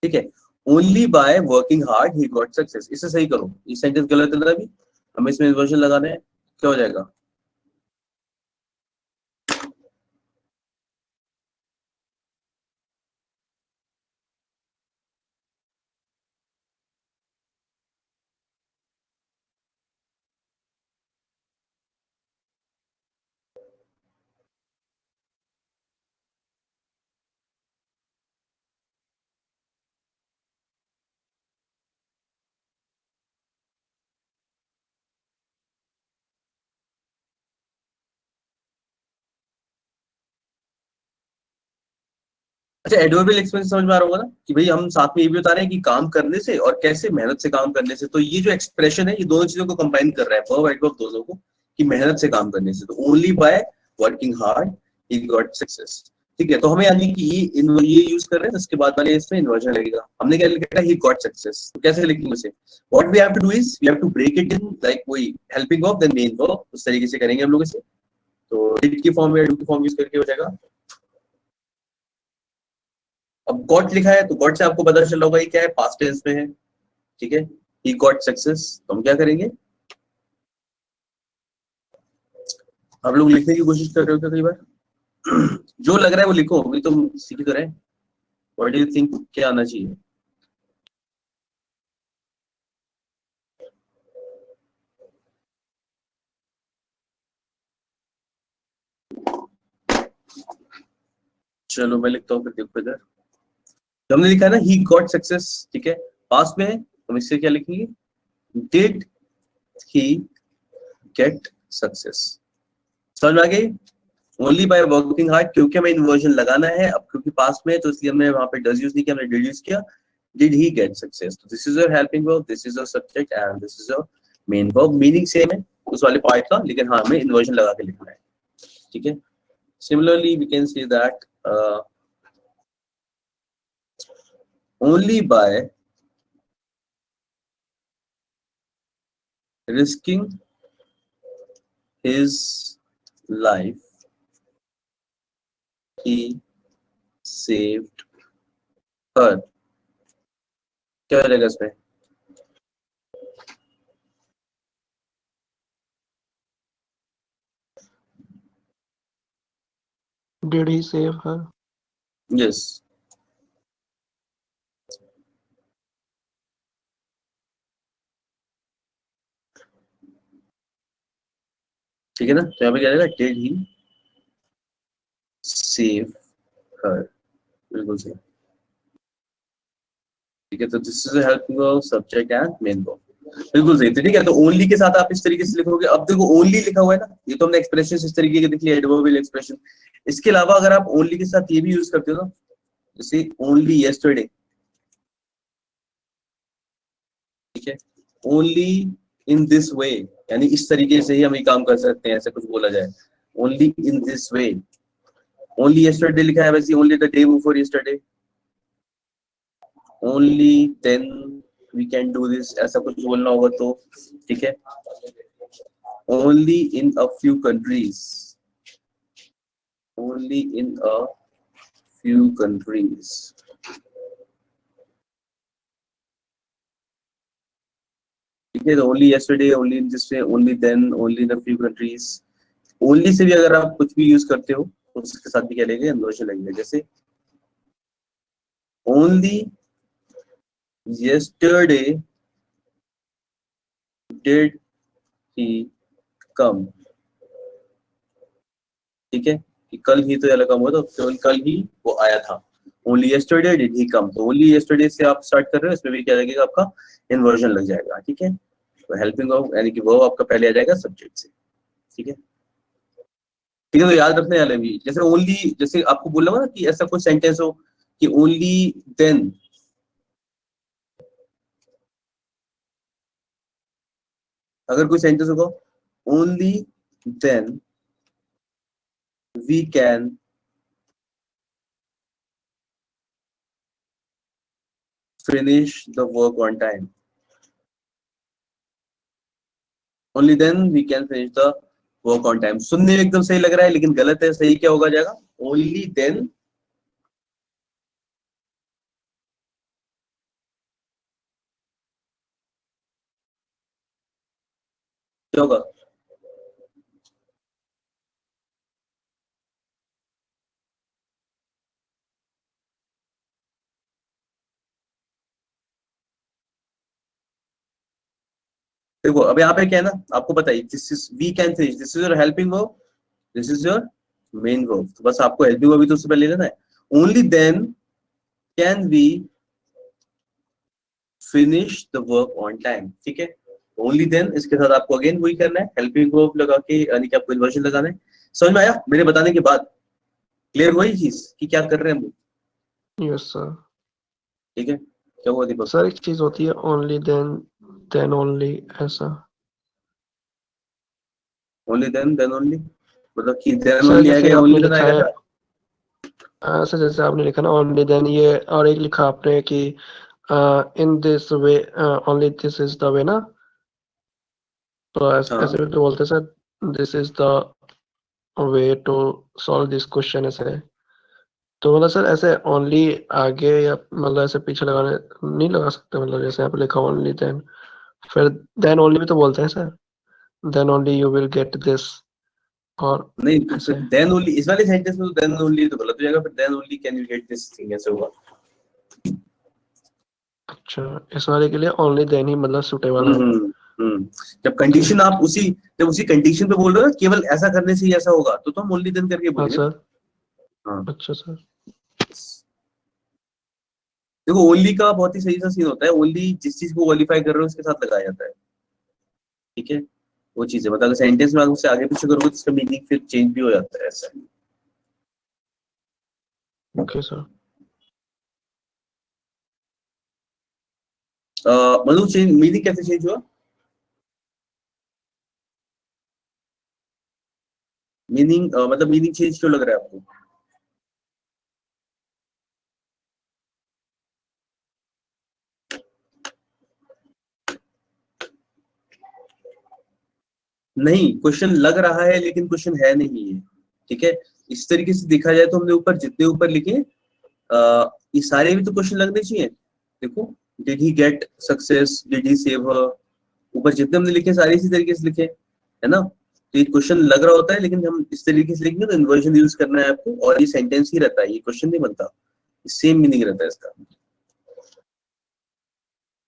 Speaker 2: ठीक है, only by working hard he got success, इसे सही करो, ये सेंटेंस गलत है ना, अभी हमें इसमें इन्वर्जन लगाना है, क्या हो जाएगा, अच्छा, एडवर्बियल एक्सप्रेशन समझ में आ रहा होगा ना कि भाई हम साथ में ये भी बता रहे हैं कि काम करने से और कैसे मेहनत से काम करने से। तो ये जो एक्सप्रेशन है ये दोनों चीजों को कंबाइन कर रहा है, वर्ब एडवर्ब दोनों को, कि मेहनत से काम करने से। तो only by working hard he got success. ठीक है, तो हमें यानी कि ये यूज कर रहे हैं, उसके बाद वाले इसमें इन्वर्जन लगेगा। हमने क्या लिखा है, ही गॉट सक्सेस। तो कैसे लिखेंगे उसे? What we have to do is we have to break it in like वही helping verb then main verb, उस तरीके से करेंगे हम लोग इसे। तो डिड की फॉर्म या डू की फॉर्म यूज करके हो जाएगा। अब गॉट लिखा है तो गॉट से आपको पता चल रहा होगा ये क्या है, पास्ट टेंस में है। ठीक है, ही गॉट सक्सेस। तो हम क्या करेंगे, आप लोग लिखने की कोशिश कर रहे हो क्या कई बार? जो लग रहा है वो लिखो, अभी तुम सीख तो रहे। व्हाट डू यू थिंक क्या आना चाहिए? चलो मैं लिखता हूँ फिर, देखो इधर हमने लिखा है ना ही गॉट सक्सेस। ठीक है, पास्ट में है, हम इससे क्या लिखेंगे, डिड ही गेट सक्सेस। समझ में आ गई? ओनली बाय वर्किंग हार्ड, क्योंकि हमें इन्वर्जन लगाना है। अब क्योंकि पास्ट में है तो इसलिए हमने वहां पे डज यूज नहीं किया, हमने डिड यूज किया। डिड ही गेट सक्सेस, तो this is your helping verb, this is your subject and this is your main verb. Meaning same है उस वाले पार्ट का, लेकिन हाँ हमें इन्वर्जन लगा के लिखना है। ठीक है, similarly we can say that only by risking his life he saved her। क्या हो जाएगा इसमें?
Speaker 1: Did he save her?
Speaker 2: Yes, ठीक है ना। तो यहाँ पे क्या जाएगा, डिड ही सेव हर, बिल्कुल सही। ठीक है, तो this is helping verb, subject and main verb, बिल्कुल सही। तो ठीक है, तो ओनली के साथ आप इस तरीके से लिखोगे। अब देखो ओनली लिखा हुआ है ना, ये तो हमने एक्सप्रेशन इस तरीके के देख लिया, एडवर्बियल एक्सप्रेशन। इसके अलावा अगर आप ओनली के साथ ये भी यूज करते हो ना, जैसे ओनली यस्टरडे। ठीक है, ओनली इन दिस वे, यानी इस तरीके से ही हम ये काम कर सकते हैं, ऐसा कुछ बोला जाए, only in this way. Only yesterday लिखा है, वैसे only the day before yesterday, only then we can do this, ऐसा कुछ बोलना होगा तो। ठीक है, only in a few countries, only in a few countries. ठीक है, तो only yesterday, only in this way, only then, only in a few countries. Only से भी अगर आप कुछ भी यूज करते हो तो उसके साथ भी क्या लगेगा, इन्वर्जन लगेगा। जैसे only yesterday did he come। ठीक है, कि कल ही तो लगा हुआ, तो केवल कल ही वो आया था। Only yesterday did he come, तो ओनली yesterday से आप स्टार्ट कर रहे हो, इसमें भी क्या लगेगा, आपका इन्वर्जन लग जाएगा। ठीक है, तो हेल्पिंग वर्ब यानी कि वर्ब आपका पहले आ जाएगा सब्जेक्ट से। ठीक है, ठीक है, तो याद रखने वाले भी, जैसे ओनली, जैसे आपको बोला ना कि ऐसा कोई सेंटेंस हो कि ओनली देन, अगर कोई सेंटेंस होगा only then we can finish the work on time, only then we can finish the work on time। सुनने में एकदम सही लग रहा है लेकिन गलत है, सही क्या होगा जाएगा, only then क्या होगा, देखो अब यहाँ पे क्या है ना, आपको पता है this is we can finish, this is your helping verb, this is your main verb. तो बस आपको हेल्पिंग वर्ब भी तो उससे पहले लेना है। Only then can we finish the work on time. ठीक है, ओनली देन, इसके साथ आपको अगेन वही करना है, हेल्पिंग वर्ब लगा के, यानी कि आपको इन्वर्जन लगाना है। समझ में आया मेरे बताने के बाद? क्लियर हुई चीज कि क्या कर रहे हैं हम लोग?
Speaker 1: Yes sir.
Speaker 2: ठीक है, क्या हुआ दीपक?
Speaker 1: सर एक चीज होती है ओनली देन ओनली, ऐसा।
Speaker 2: ओनली देन ओनली मतलब कि देन
Speaker 1: सर
Speaker 2: ओनली
Speaker 1: जैसे
Speaker 2: आएगा या
Speaker 1: आपने
Speaker 2: ओनली देन
Speaker 1: लिखा है,
Speaker 2: आएगा?
Speaker 1: सर जैसे आपने लिखा ना ओनली देन, ये और एक लिखा आपने कि in this way only this is the way ना, तो
Speaker 2: हाँ
Speaker 1: ऐसे भी तो बोलते हैं sir, this is the way to solve this question, ऐसे। तो मतलब सर ऐसे ओनली आगे या मतलब ऐसे पीछे लगाने नहीं लगा सकते, मतलब जैसे यहाँ पे लिखा ओनली देन, फिर देन ओनली भी तो बोलते हैं sir, then only you will get this, और
Speaker 2: नहीं, तो फिर
Speaker 1: ऐसे।
Speaker 2: देन ओनली इस वाले सेंटेंस में तो देन ओनली तो गलत हो जाएगा, फिर then only can you get this thing ऐसे होगा।
Speaker 1: अच्छा, इस वाले के लिए ओनली देन ही मतलब सुटेबल है।
Speaker 2: हम्म हम्म जब
Speaker 1: ओके।
Speaker 2: कंडीशन आप उसी कंडीशन पे बोल रहे हो ना, केवल ऐसा करने से ही ऐसा होगा, तो हम ओनली देन करके
Speaker 1: हाँ
Speaker 2: बोलेंगे ना।
Speaker 1: सर।
Speaker 2: हाँ,
Speaker 1: अच्छा सर।
Speaker 2: देखो ओनली का बहुत ही सही सा सीन होता है, ओनली जिस चीज को क्वालिफाई कर रहे हो उसके साथ लगाया जाता है। ठीक है, वो चीज है, मतलब सेंटेंस में आप उससे आगे पीछे करोगे तो इसका मीनिंग फिर चेंज भी हो जाता है ऐसा।
Speaker 1: Okay sir.
Speaker 2: मतलब चेंज मीनिंग कैसे चेंज हुआ? मीनिंग मतलब मीनिंग चेंज क्यों लग रहा है आपको? नहीं, क्वेश्चन लग रहा है लेकिन क्वेश्चन है नहीं है। ठीक है, इस तरीके से देखा जाए तो हमने ऊपर जितने ऊपर लिखे ये सारे भी तो क्वेश्चन लगने चाहिए। देखो, did he get success, did he save her, ऊपर जितने हमने लिखे सारे इसी तरीके से लिखे, है ना? तो ये क्वेश्चन लग रहा होता है, लेकिन हम इस तरीके से लिखेंगे तो इन्वर्जन यूज करना है आपको, और ये सेंटेंस ही रहता है, ये क्वेश्चन नहीं बनता, सेम मीनिंग रहता है इसका।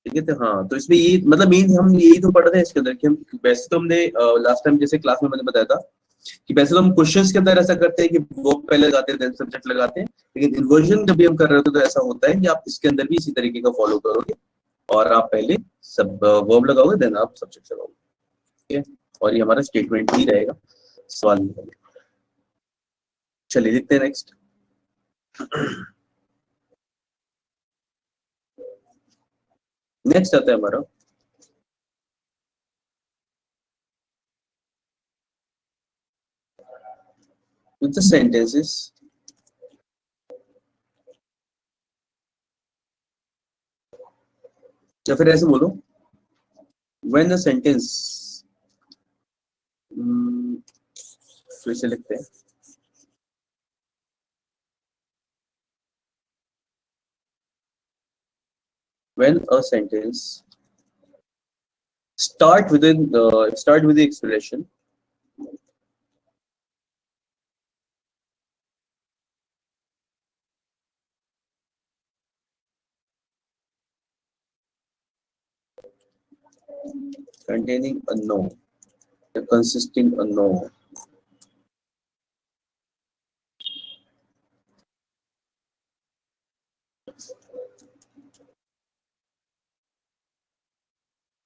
Speaker 2: ठीक है, तो हाँ, तो इसमें ये मतलब मेन हम यही तो पढ़ रहे हैं इसके अंदर कि हम वैसे तो हमने लास्ट टाइम जैसे क्लास में मैंने बताया था कि वैसे तो हम क्वेश्चंस के अंदर ऐसा करते हैं कि वो पहले लगाते हैं देन सब्जेक्ट लगाते हैं, लेकिन इन्वर्जन जब भी हम कर रहे होते हैं तो ऐसा होता है कि आप इसके अंदर भी इसी तरीके का फॉलो करोगे, और आप पहले सब वर्ब लगाओगे देन आप सब्जेक्ट लगाओगे। ठीक है, और ये हमारा स्टेटमेंट ही रहेगा, सवाल नहीं रहेगा। चलिए लिखते हैं नेक्स्ट। नेक्स्ट आता है हमारा विद द सेंटेंसेस, या फिर ऐसे बोलो व्हेन द सेंटेंस, फिर से लिखते हैं, when a sentence start with the expression containing a no, consisting a no,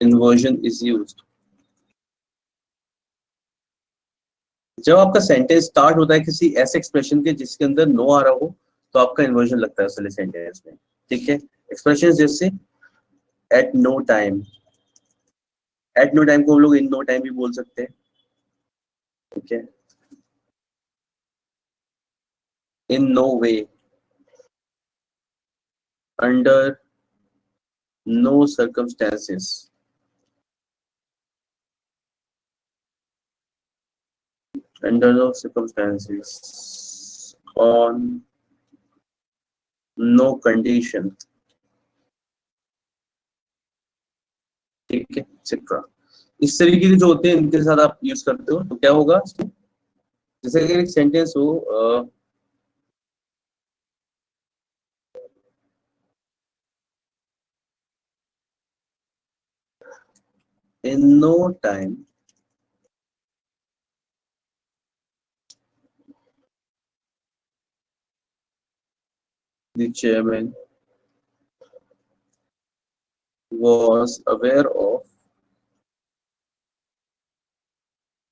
Speaker 2: inversion is used। जब आपका सेंटेंस स्टार्ट होता है किसी ऐसे एक्सप्रेशन के जिसके अंदर नो आ रहा हो, तो आपका इन्वर्जन लगता है असली सेंटेंस में। ठीक है, एक्सप्रेशन जैसे at no time, at no time को हम लोग इन नो टाइम भी बोल सकते हैं। ठीक है, in no way, under no circumstances, under no circumstances, on no condition. ठीक है, एक्सेट्रा, इस तरीके के जो होते हैं इनके साथ आप यूज करते हो तो क्या होगा, जैसे अगर एक सेंटेंस हो in no time the chairman was aware of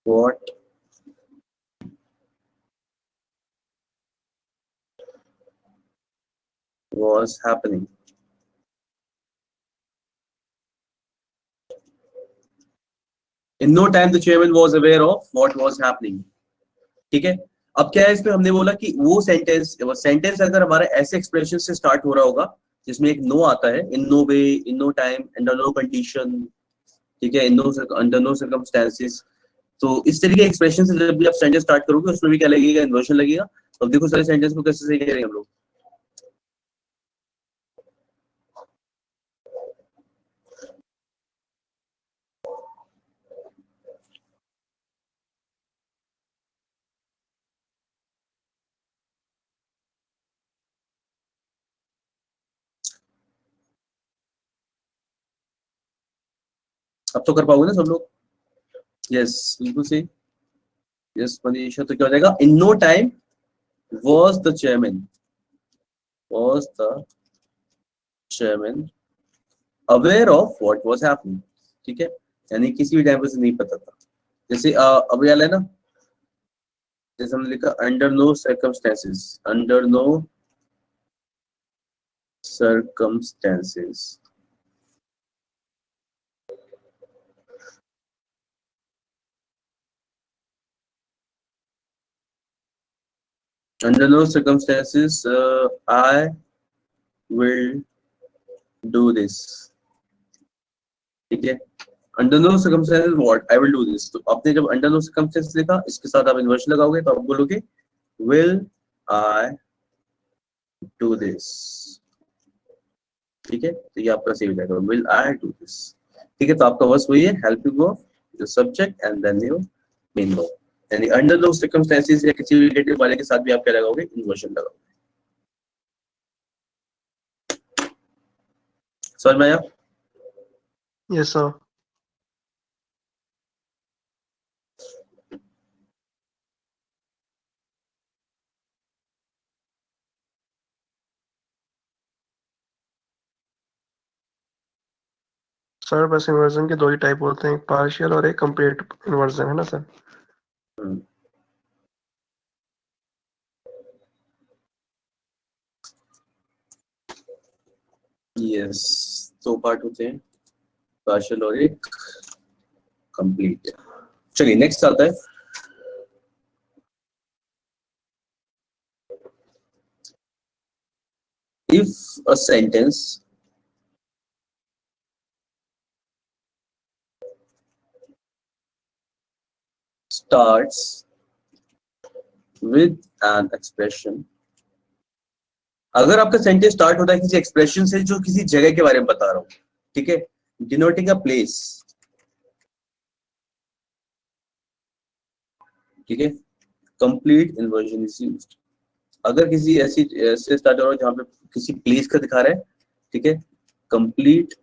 Speaker 2: what was happening. In no time the chairman was aware of what was happening. ठीक है, अब क्या है इसमें हमने बोला कि वो सेंटेंस अगर हमारा ऐसे एक्सप्रेशन से स्टार्ट हो रहा होगा जिसमें एक नो आता है, in no way, in no time, under no condition, ठीक है, अंडर नो सर्कमस्टेंसेस, तो इस तरीके के एक्सप्रेशन से जब भी आप सेंटेंस स्टार्ट करोगे उसमें भी क्या लगेगा, इन्वर्जन लगेगा। तो देखो सारे सेंटेंस को कैसे सही करेंगे हम लोग। अब तो कर पाओगे ना सब लोग? यस, बिल्कुल सही। यस मनीषा, तो क्या हो जाएगा, in no time was the chairman aware of what was happening, ठीक है, यानी किसी भी टाइम पर नहीं पता था। जैसे अब याद है ना, जैसे हमने लिखा under no circumstances, under no circumstances, under no circumstances I will do this, ठीक है, under no circumstances what I will do this। तो आपने जब under no circumstances लिखा, इसके साथ आप इन्वर्जन लगाओगे तो आप बोलोगे will I do this, ठीक है, तो ये आपका सही हो जाएगा, will I do this, ठीक है। तो आपका वर्स वही है, helping of the subject and then your main verb, यानी अंडर नो सर्कमस्टेंसेस या किसी रिलेटिव वाले के साथ भी आप क्या लगाओगे, इन्वर्जन लगाओगे। समझ में आया?
Speaker 1: Yes sir. सर बस इन्वर्जन के दो ही टाइप होते हैं, एक पार्शियल और एक कंप्लीट इन्वर्जन, है ना सर?
Speaker 2: यस, दो पार्ट होते हैं, पार्शियल और एक कंप्लीट। चलिए नेक्स्ट आता है, if a sentence starts with an expression, अगर आपका सेंटेंस स्टार्ट होता है किसी एक्सप्रेशन से जो किसी जगह के बारे में बता रहा हूं, ठीक है, डिनोटिंग अ प्लेस, ठीक है, कंप्लीट इन्वर्जन इज यूज्ड। अगर किसी ऐसे स्टार्ट हो रहा है जहां पे किसी प्लेस का दिखा रहा है, ठीक है, कंप्लीट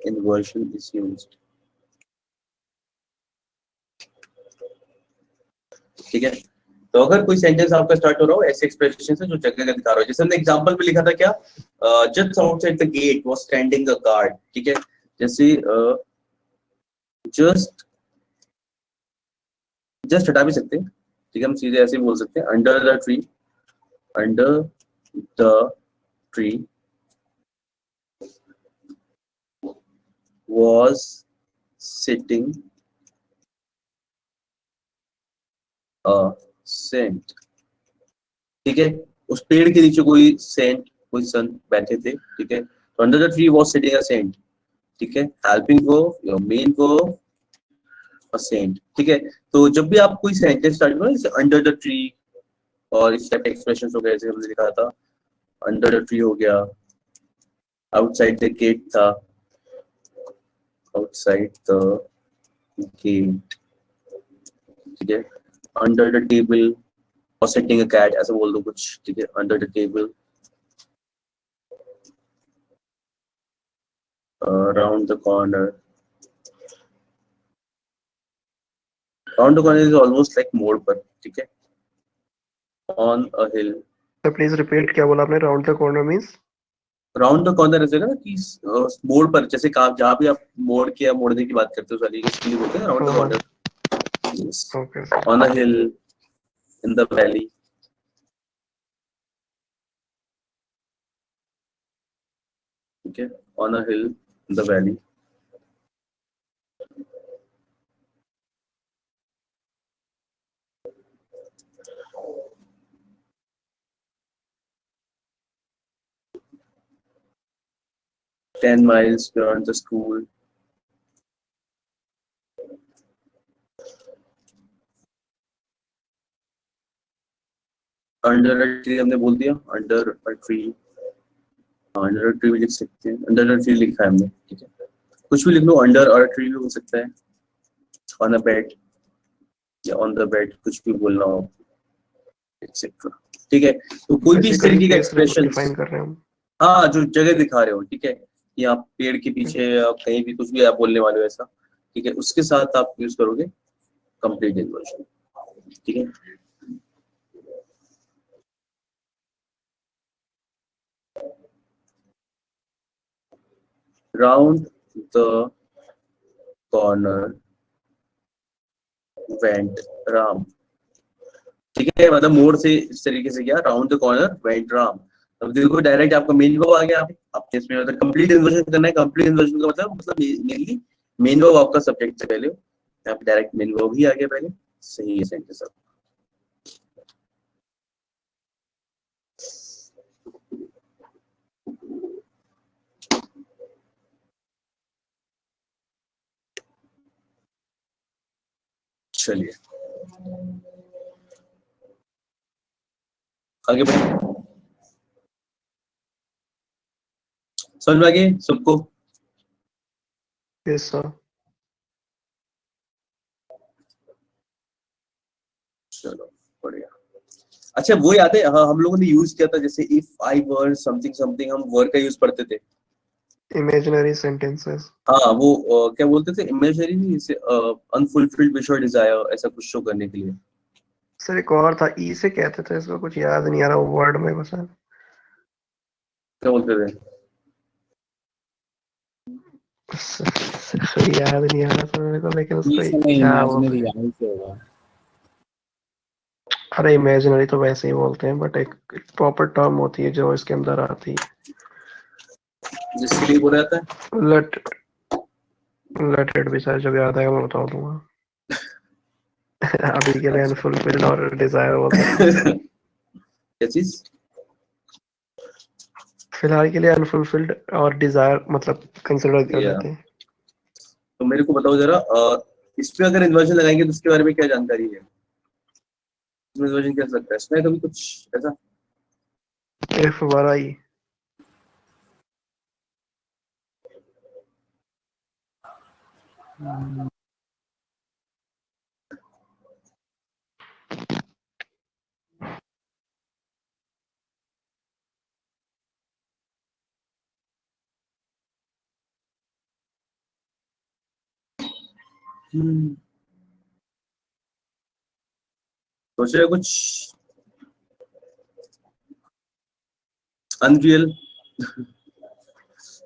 Speaker 2: इन्वर्जन इज यूज्ड, ठीक है। तो अगर कोई सेंटेंस आपका स्टार्ट हो रहा हो ऐसे एक्सप्रेशन से जो जगह का दिखा रहा हो, जैसे हमने एग्जांपल में लिखा था क्या, just outside the gate was standing a guard, ठीक है, जैसे जस्ट हटा भी सकते हैं, ठीक है, हम सीधे ऐसे बोल सकते हैं, under the tree was sitting a saint, ठीक है, उस पेड़ के नीचे कोई सेंट, कोई संत बैठे थे, ठीक है, तो under the tree was sitting a saint, ठीक है, helping verb, your main verb, a saint, ठीक है। तो जब भी आप कोई सेंटेंस स्टार्ट करो जैसे अंडर द ट्री और इस टाइप के एक्सप्रेशंस हो गए, जैसे हमने लिखा था अंडर द ट्री हो गया, आउटसाइड द गेट था, आउटसाइड द गेट, ठीक है, अंडर द टेबल और सिटिंग अ कैट, ऐसा बोल दो कुछ, ठीक है, under the table, round the corner, round the corner is almost like मोड़ पर, ठीक है, on a hill.
Speaker 1: Sir please repeat, क्या बोला आपने? Round the corner means?
Speaker 2: Round the corner ऐसे ना कि मोड़ पर, जैसे जहाँ भी आप मोड़ के या मोड़ने की बात करते हो सारी, इसके लिए बोलते हैं round the corner, Yes.
Speaker 1: Okay, sir.
Speaker 2: On a hill, in the valley. Okay, on a hill, in the valley. Ten miles beyond the school. Under a tree हमने बोल दिया. Under a tree. Under a tree भी लिख सकते हैं. Under a tree लिखा है हमने. ठीक है, कुछ भी लिख लो. अंडर अ ट्री भी हो सकता है. ऑन अ बेड या ऑन द बेड, कुछ भी बोलना हो, एक्सेट्रा. ठीक है, तो कोई भी इस तरीके का एक्सप्रेशन
Speaker 1: डिफाइन कर रहे हैं हम.
Speaker 2: हाँ, जो जगह दिखा रहे हो. ठीक है, कि आप पेड़ के पीछे या कहीं भी कुछ भी आप बोलने वाले हो ऐसा. ठीक है, उसके साथ आप यूज करोगे कंप्लीट इन्वर्जन. ठीक है, round the corner went Ram. ठीक है, मतलब मोड़ से इस तरीके से क्या, round the corner went Ram. अब देखो डायरेक्ट आपका मेन वर्ब आ गया. आपने इसमें मतलब कंप्लीट इन्वर्जन करना है. कंप्लीट इन्वर्जन का मतलब मेनली मेन वर्ब आपका सब्जेक्ट से पहले हो. यहाँ पे डायरेक्ट मेन वर्ब ही आ गया पहले. सही है सेंटेंस. चलिए आगे बढ़े. समझ में आ गई सबको?
Speaker 1: Yes sir.
Speaker 2: चलो बढ़िया. अच्छा वो याद है, हाँ, हम लोगों ने यूज किया था जैसे if I were something something, हम वर का यूज करते थे.
Speaker 1: Imaginary sentences.
Speaker 2: हाँ वो क्या बोलते थे, इमेजिनरी नहीं, जैसे अनफुलफिल्ड विश और डिजायर, ऐसा कुछ शो करने के लिए.
Speaker 1: सर एक और था, ई से कहते थे, इसका कुछ याद नहीं आ रहा वर्ड में बस.
Speaker 2: क्या बोलते थे?
Speaker 1: याद नहीं आ रहा सर मेरे को, लेकिन उसको
Speaker 3: नहीं,
Speaker 1: क्या
Speaker 3: इमेजिनरी
Speaker 1: बोलते हैं.
Speaker 3: यहीं से होगा.
Speaker 1: अरे इमेजिनरी तो वैसे ही बोलते हैं, बट एक प्रॉपर टर्म होती है जो इसके अंदर आती है.
Speaker 2: जिसके लिए बोला जाता है.
Speaker 1: Let let it be sir, जब याद आएगा मैं बता दूंगा. अभी के लिए अनफुलफिल्ड और डिजायर बोलते हैं.
Speaker 2: क्या चीज?
Speaker 1: फिलहाल के लिए अनफुलफिल्ड और डिजायर मतलब कंसिडर कर
Speaker 2: या
Speaker 1: लेते हैं.
Speaker 2: तो मेरे को बताओ जरा, इस पे अगर इन्वर्जन लगाएंगे तो उसके बारे में क्या जानकारी है? इसमें इन्वर्जन क्या सकता है? इसमें कभी कुछ ऐसा?
Speaker 1: इफ वराई.
Speaker 2: सोच रहे हो कुछ अनरियल?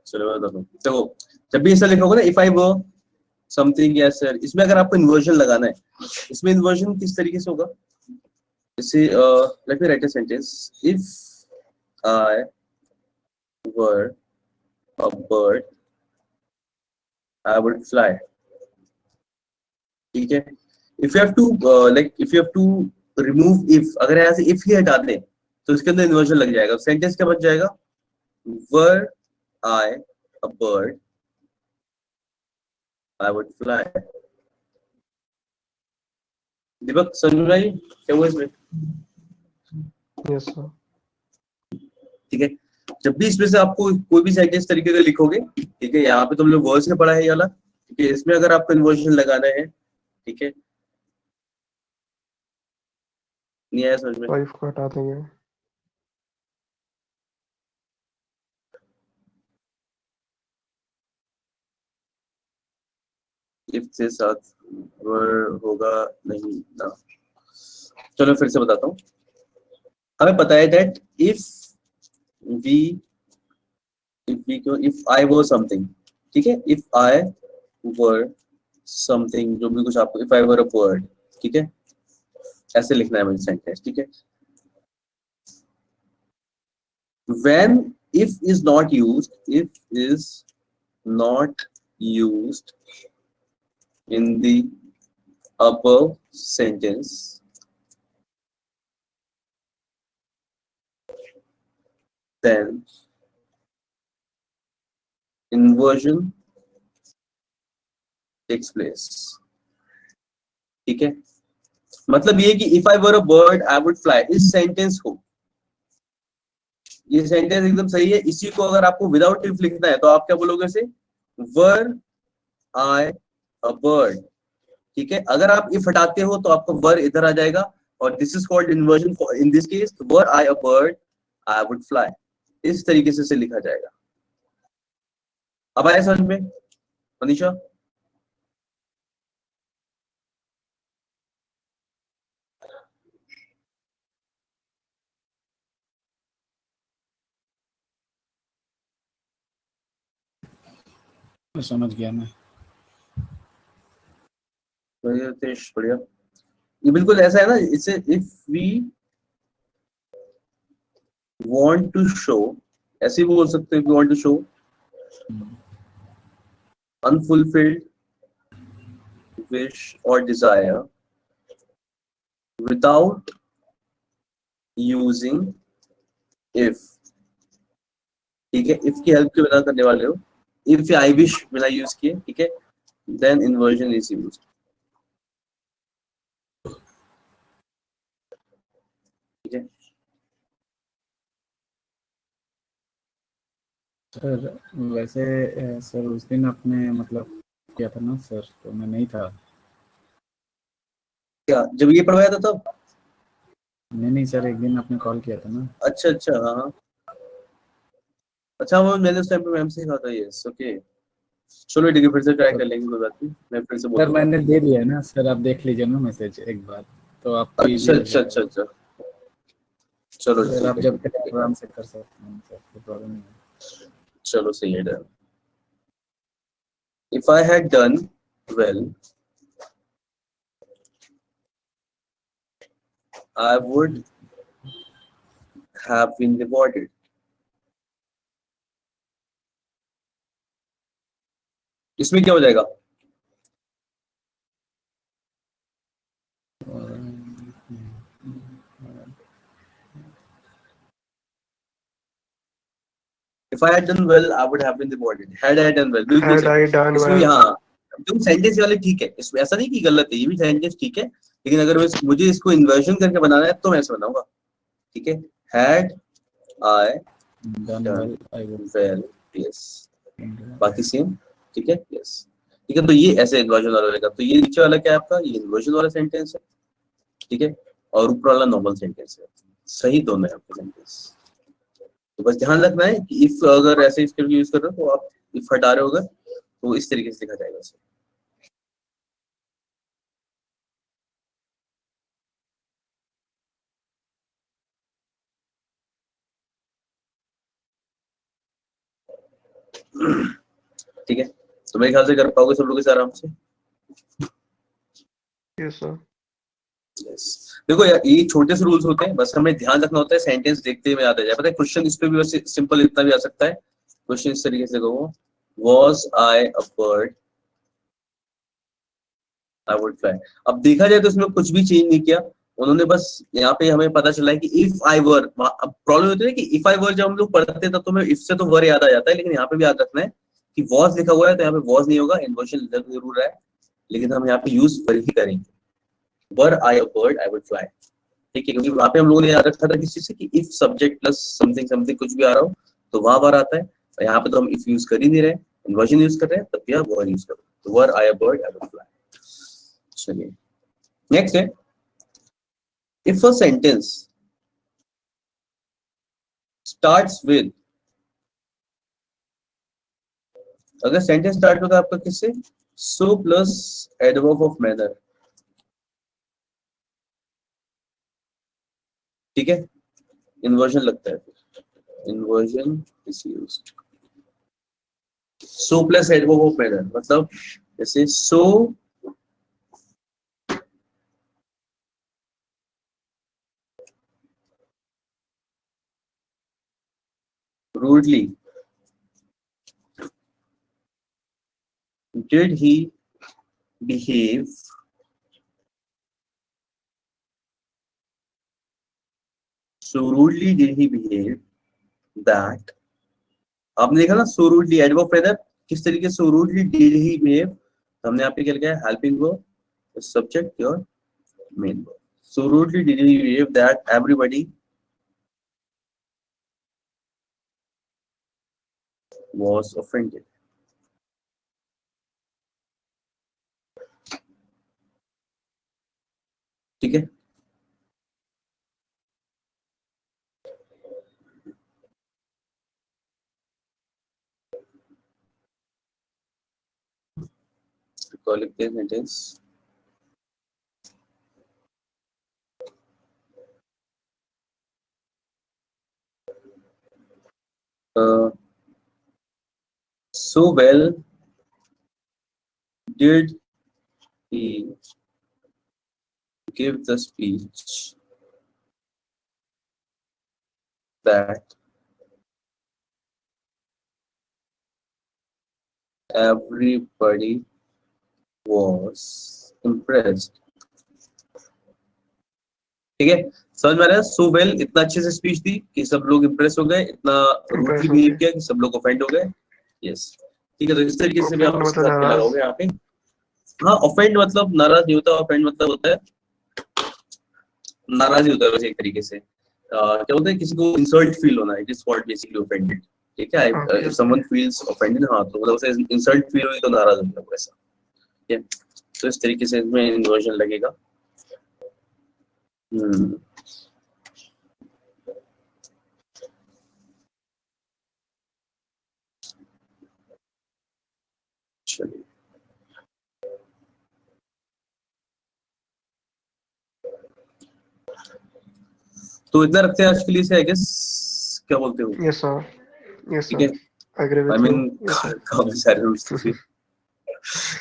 Speaker 2: चलो मैं बताता हूँ. देखो जब भी ऐसा लिखा होगा ना, if I were something, yes sir, इसमें अगर आपको इन्वर्जन लगाना है, इसमें इन्वर्जन किस तरीके से होगा? जैसे let me write a sentence. If I were a bird I would fly. ठीक है, if you have to like if you have to remove if, अगर यहाँ से इफ ही हटा दें तो इसके अंदर इन्वर्जन लग जाएगा. सेंटेंस क्या बच जाएगा? Were I a bird I would fly. Deepak समझ में आई क्या हुआ इसमें?
Speaker 1: Yes sir.
Speaker 2: ठीक है, जब भी इसमें से आपको कोई भी सेंटेंस तरीके का लिखोगे, ठीक है, यहाँ पे तुम लोग वर्ड से पढ़ा है ये वाला. ठीक है, इसमें अगर आपको इन्वर्जन लगाना है, ठीक है, नहीं आया समझ में?
Speaker 1: 5 को हटा देंगे.
Speaker 2: इफ से साथ वर्ड होगा नहीं ना. चलो फिर से बताता हूँ. हमें पता है that we if I were something, ठीक है, इफ आई वर समथिंग, जो भी कुछ आपको, if I were a bird, ठीक है, ऐसे लिखना है मुझे सेंटेंस, ठीक है। When if is not used, if is not used in the above sentence, then inversion takes place, ठीक है। मतलब ये कि if I were a bird I would fly, इस सेंटेंस को, ये सेंटेंस एकदम सही है। इसी को अगर आपको विदाउट इफ लिखना है तो आप क्या बोलोगे इसे, वर आई अ बर्ड, ठीक है। अगर आप इफ हटाते हो तो आपको वर इधर आ जाएगा, और this is called inversion in this case, were I a bird I would fly, इस तरीके से इसे लिखा जाएगा। अब आया समझ में मनीषा?
Speaker 3: समझ गया मैं।
Speaker 2: बढ़िया, ये बिल्कुल ऐसा है ना, इसे if we want to show, ऐसे भी बोल सकते हैं, we want to show unfulfilled wish or desire without using if, ठीक है। if की हेल्प के बिना करने वाले हो, if या I wish बिना यूज किए, ठीक है, then inversion is used, ठीक है।
Speaker 3: सर वैसे सर उस दिन आपने मतलब किया था ना सर, तो मैं नहीं था।
Speaker 2: क्या जब ये पढ़वाया था तब?
Speaker 3: नहीं सर, एक दिन आपने कॉल किया था ना।
Speaker 2: अच्छा अच्छा, हाँ हाँ, अच्छा वो मैंने उस टाइम पे मैम से कहा था, यस ओके, चलो ठीक है, फिर से ट्राई कर लेंगे, कोई बात नहीं, मैं फिर से
Speaker 3: सर
Speaker 2: बोलूंगा।
Speaker 3: मैंने दे दिया है ना सर, आप देख लीजिए ना मैसेज एक बार, तो आपको इजी
Speaker 2: अच्छा अच्छा
Speaker 3: लगेगा।
Speaker 2: अच्छा अच्छा, चलो
Speaker 3: सर आप
Speaker 2: ठीक
Speaker 3: जब
Speaker 2: है,
Speaker 3: तक आराम से कर सकते हैं सर, कोई प्रॉब्लम नहीं है।
Speaker 2: चलो सही है, done. If I had done well, I would have been rewarded. इसमें क्या हो जाएगा? If I had done well, I would have been rewarded. Had I done well, बिल्कुल
Speaker 1: had I
Speaker 2: सही।
Speaker 1: done
Speaker 2: इसमें भी
Speaker 1: well,
Speaker 2: हाँ, तुम सेंटेंस वाले ठीक है, इसमें ऐसा नहीं कि गलत है, ये भी सेंटेंस ठीक है, लेकिन अगर मुझे इसको इन्वर्जन करके बनाना है तो मैं ऐसा बनाऊंगा, ठीक है। Had I
Speaker 3: Done
Speaker 2: done
Speaker 3: well, I would
Speaker 2: well, yes,
Speaker 3: have
Speaker 2: बाकी सेम, ठीक है, yes, ठीक है। तो ये ऐसे इन्वर्जन वाला रहेगा, तो ये नीचे वाला क्या है आपका, ये इन्वर्जन वाला सेंटेंस है, ठीक है, और ऊपर वाला नॉर्मल सेंटेंस है, सही दोनों है आपके सेंटेंस। तो बस ध्यान रखना है कि इफ अगर ऐसे इसके यूज कर रहे हो तो आप इफ हटा रहे हो अगर, तो इस तरीके से लिखा जाएगा उसे। ठीक है, तो मेरे ख्याल से कर पाओगे सब लोग इसे आराम से।
Speaker 1: yes sir,
Speaker 2: Yes. देखो यार, ये छोटे से रूल्स होते हैं, बस हमें ध्यान रखना होता है, सेंटेंस देखते हुए याद आ जाए। पता है क्वेश्चन इस पे भी बस सिंपल इतना भी आ सकता है, क्वेश्चन इस तरीके से कहो, was I a bird I would fly। अब देखा जाए तो इसमें कुछ भी चेंज नहीं किया उन्होंने, बस यहाँ पे हमें पता चला है कि इफ आई वर, अब प्रॉब्लम होती है कि इफ आई वर जब हम लोग पढ़ते हैं तब तो हमें इफ से तो वर याद आ जाता है, लेकिन यहाँ पे भी याद रखना है कि वॉज लिखा हुआ है तो यहाँ पे वॉज नहीं होगा, इन्वर्जन जरूर है, लेकिन हम यहाँ पे यूज वर ही करेंगे, were I a bird I would fly, ठीक है। क्योंकि वहां पे हम लोगों ने याद रखा था किस चीज से कि if subject plus something something कुछ भी आ रहा हो तो वहां वर आता है, और यहाँ पे तो हम इफ यूज कर ही नहीं रहे, इन्वर्जन यूज कर रहे हैं, तब भी आप वर यूज करो, तो were I a bird I would fly. चलिए नेक्स्ट है, if a sentence starts with, अगर सेंटेंस स्टार्ट होता है आपका किससे, so plus adverb of manner, ठीक है, इन्वर्जन लगता है, फिर inversion is used, so plus adverb of manner, मतलब जैसे सो rudely did he behave that आपने देखा ना so rudely adverb feather किस तरीके से so rudely did he behave, तो हमने यहाँ पे क्या लिखा है helping verb, subject your main verb. So rudely did he behave that everybody was offended. ठीक है, तो लिखते हैं sentence so well did he give the speech that everybody was impressed. ठीक है, समझ में आ रहा है? So well इतना अच्छे से स्पीच दी कि सब लोग इम्प्रेस हो गए, इतना रूडली बिहेव किया कि सब लोग ऑफेंड हो गए. यस, ठीक है, तो इस तरीके से भी आप इसके साथ लगाओगे यहाँ पे. हाँ, ऑफेंड मतलब नाराज नहीं होता, ऑफेंड मतलब होता है नाराज ही होता है वैसे एक तरीके से. क्या बोलते हैं, किसी को इंसल्ट फील होना, it is called basically offended. ठीक है, इफ समवन फील्स ऑफेंडेड, हाँ तो मतलब उसे इंसल्ट फील हुई तो नाराज होता है वैसा. ठीक है, तो इस तरीके से इसमें इन्वर्जन लगेगा. चलिए, तो इतना रखते हैं आज के लिए से, आई गेस. क्या बोलते हो?
Speaker 1: यस सर, यस
Speaker 2: ठीक है,
Speaker 1: sir, agree
Speaker 2: I
Speaker 1: with
Speaker 2: mean
Speaker 1: you.
Speaker 2: काफी सारे रूल्स थे.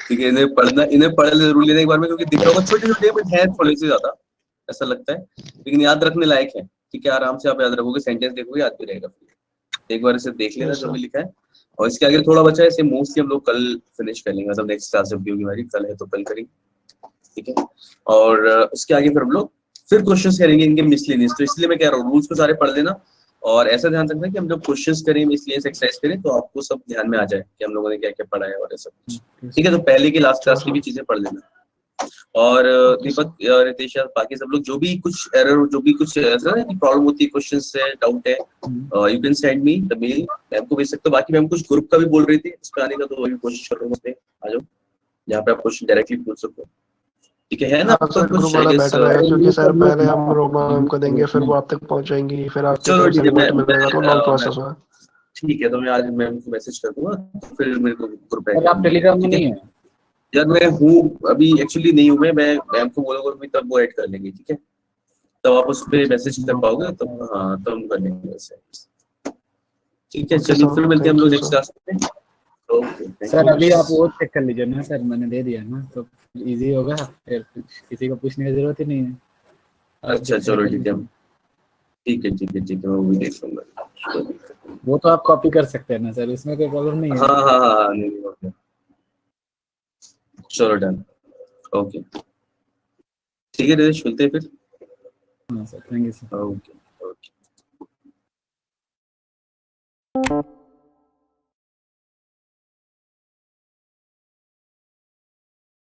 Speaker 2: ठीक है, इन्हें पढ़ जरूर लेने एक बार में, क्योंकि दिख रहा होगा छोटे छोटे बट है थोड़े से ज्यादा ऐसा लगता है, लेकिन याद रखने लायक है. ठीक है, आराम से आप याद रखोगे, सेंटेंस देखोगे याद भी रहेगा. एक बार इसे देख लेना जो भी लिखा है, और इसके आगे थोड़ा बचा है, इसे मोस्टली हम लोग कल फिनिश कर लेंगे, मतलब नेक्स्ट क्लास जब भी होगी हमारी, कल है तो कल करेंगे. ठीक है, और उसके आगे फिर हम लोग फिर क्वेश्चंस करेंगे इनके मिसलेनियस. तो इसलिए मैं कह रहा हूँ रूल्स को सारे पढ़ लेना, और ऐसा ध्यान रखना कि हम जब क्वेश्चंस करें, मिसलेनियस एक्सरसाइज करें, तो आपको सब ध्यान में आ जाए कि हम लोगों ने क्या क्या पढ़ा है और ऐसा कुछ. ठीक है, तो पहले की लास्ट क्लास की भी चीजें पढ़ लेना. और दीपक, रितेश, बाकी सब लोग जो भी कुछ एरर, जो भी कुछ ऐसा है कि प्रॉब्लम होती है, क्वेश्चन से डाउट है, you can send me the mail. Ma'am को भेज सकते हो. बाकी मैम कुछ ग्रुप का भी बोल रही थी इस पे आने का, तो वही कोशिश कर रहा हूँ आ जाओ जहाँ पे आप क्वेश्चन डायरेक्टली पूछ सकते हो. ठीक है ना?
Speaker 1: हाँ सर, ग्रुप वाला बेटर रहेगा, क्योंकि सर पहले हम रोमा मैम को देंगे, फिर वो आप तक पहुंचाएंगी, फिर आपके
Speaker 2: चलो
Speaker 1: तरफ से
Speaker 2: ठीक है,
Speaker 1: रिवर्ट मिलेगा, तो लॉन्ग प्रोसेस होगा.
Speaker 2: ठीक है, तो मैं आज मैम को मैसेज कर दूंगा, तो फिर मेरे को ग्रुप पे.
Speaker 3: आप टेलीग्राम में नहीं है?
Speaker 2: यार मैं हूँ अभी, एक्चुअली नहीं हूँ मैं मैम को बोलूंगा भी, तब वो ऐड कर लेंगे. ठीक है, तब आप उस पे मैसेज कर पाओगे, तब हाँ तब हम कर लेंगे वैसे. ठीक है, चलिए फिर मिलते हैं हम लोग नेक्स्ट क्लास में. ओके
Speaker 3: सर अभी आप वो चेक कर लीजिए ना सर, मैंने दे दिया ना, तो इजी होगा, फिर किसी को पूछने की जरूरत ही नहीं है.
Speaker 2: अच्छा चलो ठीक है, ठीक है, ठीक है, ठीक है, मैं वो भी देख लूंगा.
Speaker 3: वो तो आप कॉपी कर सकते हैं ना सर, इसमें कोई प्रॉब्लम नहीं है.
Speaker 2: हाँ हाँ हाँ, नहीं ओके, चलो डन. ओके, ठीक है रितेश, मिलते हैं फिर.
Speaker 3: हाँ sir, thank you sir.
Speaker 2: Okay.